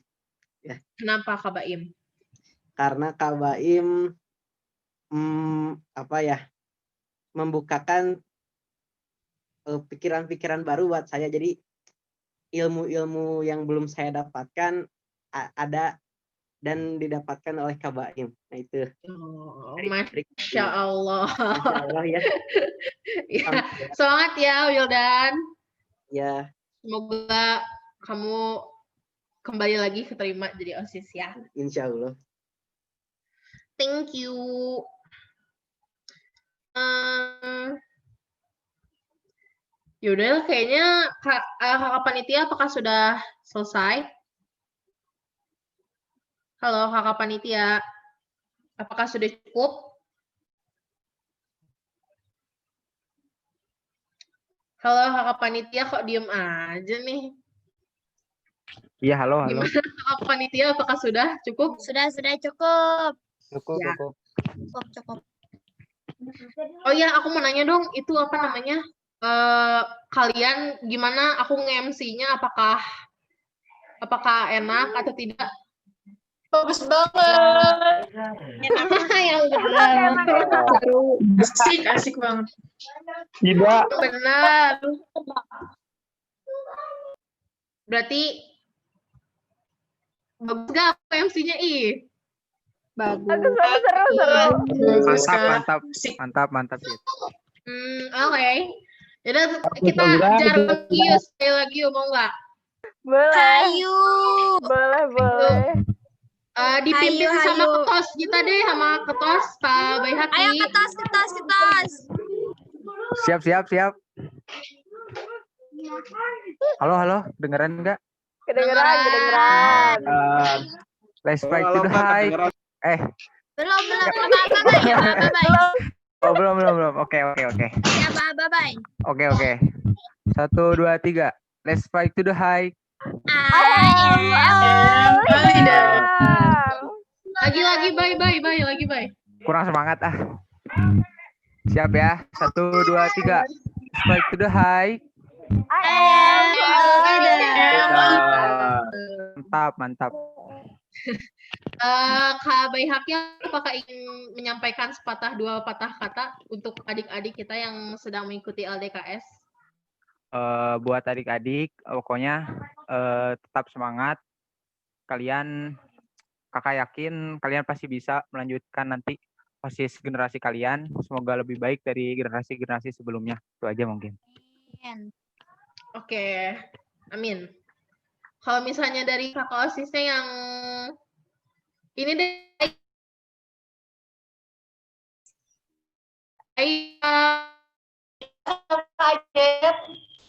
Ya. Kenapa Kak Baim? Karena Kak Baim membukakan pikiran-pikiran baru buat saya. Jadi ilmu-ilmu yang belum saya dapatkan ada dan didapatkan oleh Kak Baim. Nah itu. Masya Allah. Masya Allah ya. Ya, semangat ya Wildan. Ya. Semoga kamu kembali lagi keterima jadi OSIS ya. Insya Allah. Thank you. Yaudah, kayaknya kakak panitia apakah sudah selesai? Halo kakak panitia, apakah sudah cukup? Halo kakak panitia, kok diem aja nih? Iya, halo. Gimana kakak panitia, apakah sudah cukup? Sudah cukup. Ya. Cukup. Oh iya, aku mau nanya dong, itu apa namanya? Kalian gimana? Aku nge-MC-nya apakah enak atau tidak? Bagus banget. Yang benar. Asik banget. Tidak. Benar. Berarti bagus gak MC-nya Bagus, seru. Mantap. Oke. Yaudah kita ajar lagi yuk, sekali lagi yuk, mau nggak? Boleh. Ayo. Boleh. Dipimpin Ayo, sama ayo. ketos kita deh, sama ketos Pak Baihaqi. Ayo ketos. Siap. Halo, dengeran enggak? Kedengeran. Let's fight to the high. Belum. Bye-bye. Oh, belum. Oke. Ya, bye-bye. Oke. 1, 2, 3. Let's fight to the high. I am Lagi, bye, lagi, bye. Kurang semangat ah. Siap ya. 1, 2, 3. Strike to the high. Mantap, mantap. Kak Baihaki, apakah ingin menyampaikan sepatah dua patah kata untuk adik-adik kita yang sedang mengikuti LDKS? Buat adik-adik, pokoknya tetap semangat. Kalian, kakak yakin kalian pasti bisa melanjutkan nanti OSIS generasi kalian. Semoga lebih baik dari generasi-generasi sebelumnya. Itu aja mungkin. Oke, amin. Kalau misalnya dari kakak OSISnya yang ini deh,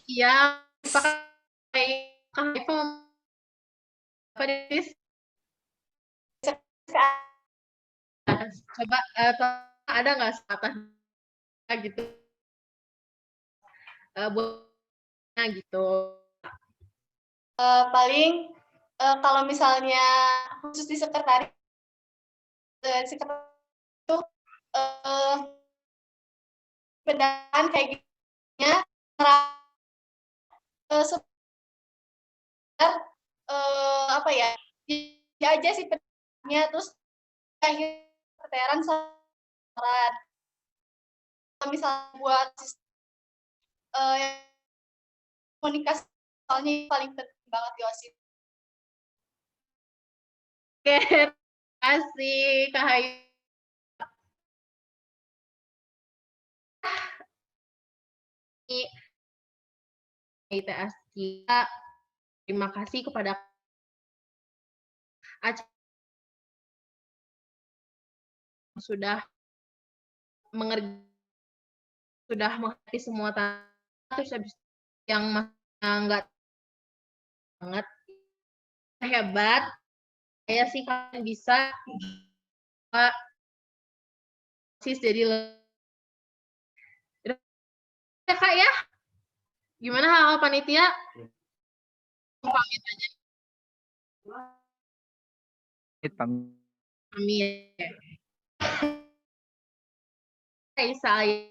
iya, pakai iPhone apa Dis? Coba ada nggak sepatah gitu buatnya gitu. Paling kalau misalnya khusus di sekretaris itu pendanaan kayak gini apa ya dia aja sih pendananya terus akhir keteran syarat kalau misalnya buat komunikasi soalnya paling penting banget di OSIS. Oke, terima kasih Kak Hayu. ITS kita, terima kasih kepada Aceh sudah mengerti semua terus yang nggak banget hebat. Saya sih kalian bisa jadi ya Kak ya. Gimana hal panitia? Pamit aja. Amin. Saya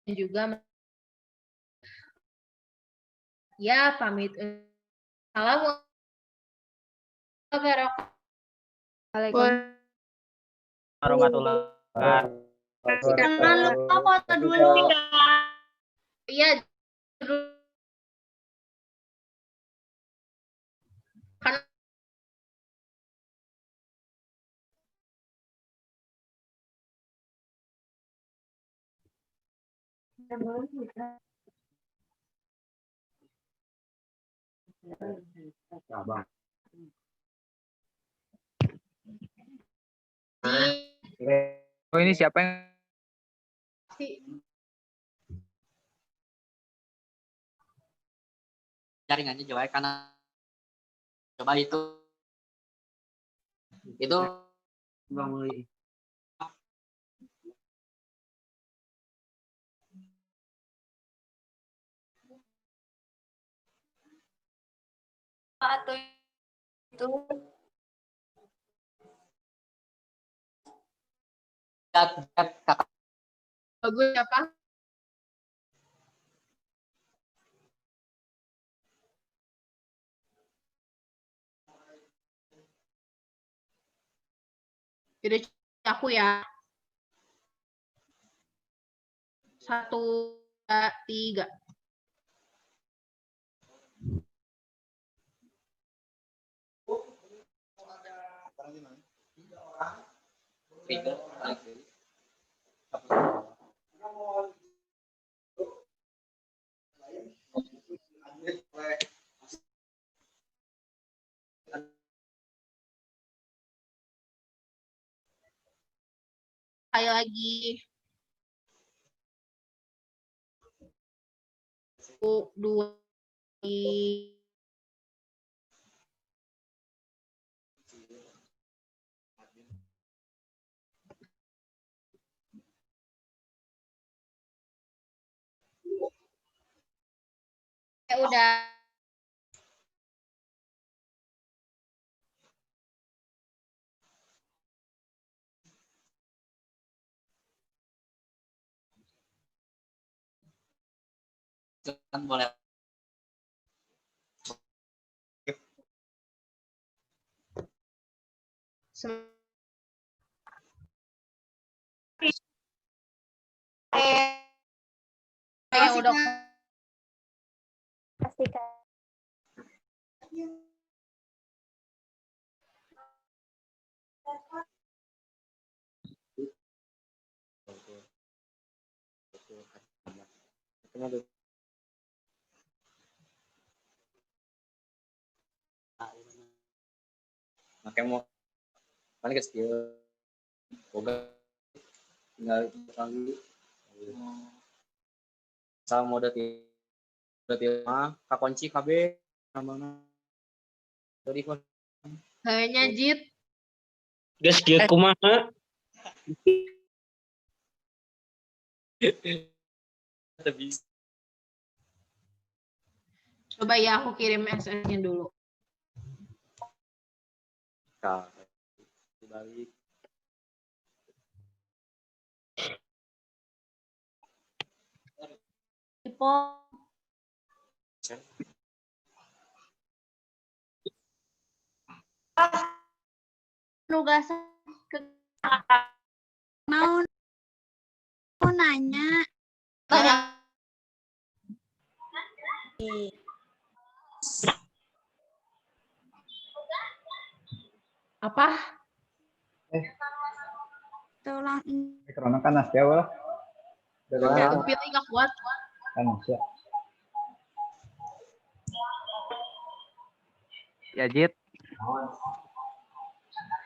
juga ya pamit. Assalamualaikum warahmatullahi wabarakatuh. Jangan lupa foto dulu Kak. Iya. Kan Oh ini siapa yang jaringannya jelek karena coba itu Atau itu kakak bagus apa? Jadi aku ya. 1, 2, 3. trigger Sekali lagi. 1, 2, 3. Ya udah. Silakan boleh. Yang udah Pastikan. Makanya mau paling kecil. Boga tinggal lagi. Sama mode mah kakunci KB namanya. Dari kayaknya Jit. Guys, kieu kumaha? bisa. Coba ya aku kirim SMS-nya dulu. Nah, balik. Nugas ke mau nanya. Apa? Tolong Corona kan ya wah. Pilih nggak kuat. Kan ya. Ya Jit.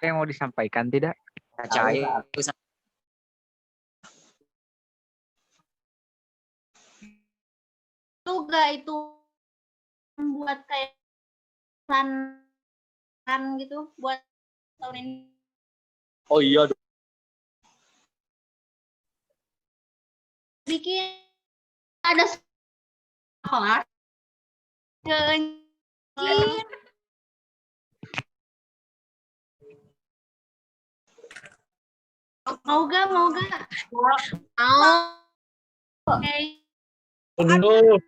Yang mau disampaikan tidak? Percaya. juga itu membuat kayak kan gitu buat tahun ini. Oh iya. Bikin ada Kelas. mau gak Mau. oke. Aduh.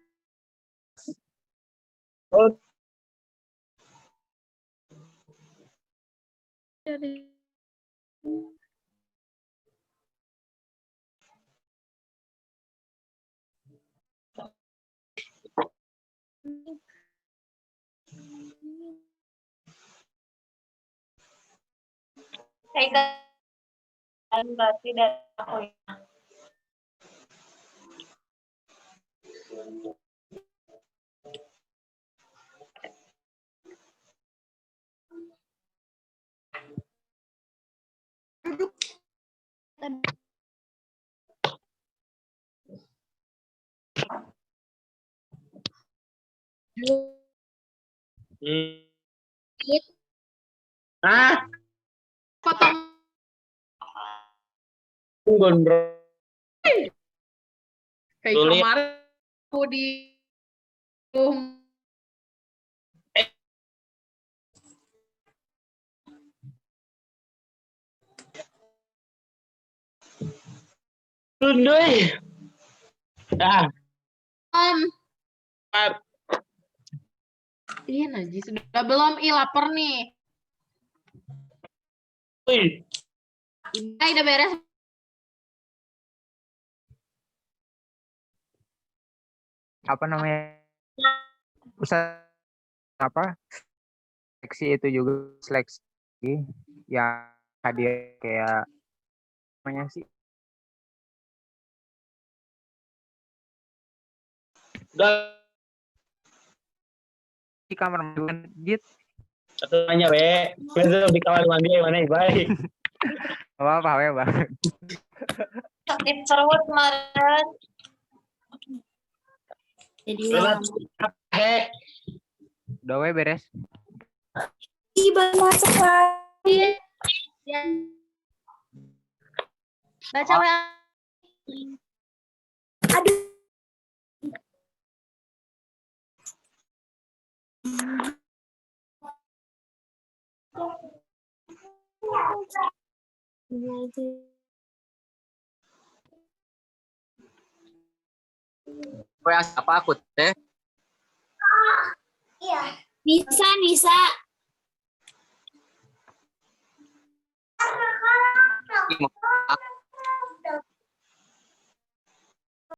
Oh, Dari berarti dari aku ya. Potong. gondrong. Kayak Sulit. kemarin aku di Tunduy. Ah, Iya Najis sudah belum? Ih lapar nih. Wih. Udah beres. Apa namanya? Pusat apa? Seleksi itu juga seleksi yang hadir kayak namanya sih. Udah Di kamar mandi Jit. satu tanya be. Besok di kamar mandi mana baik. Apa ya, Bang? Sakit perut kemarin. jadi Udah we beres. baru masuk lagi. Baca WA. Aduh. WA siapa aku teh? Nisa, Nisa. Imo.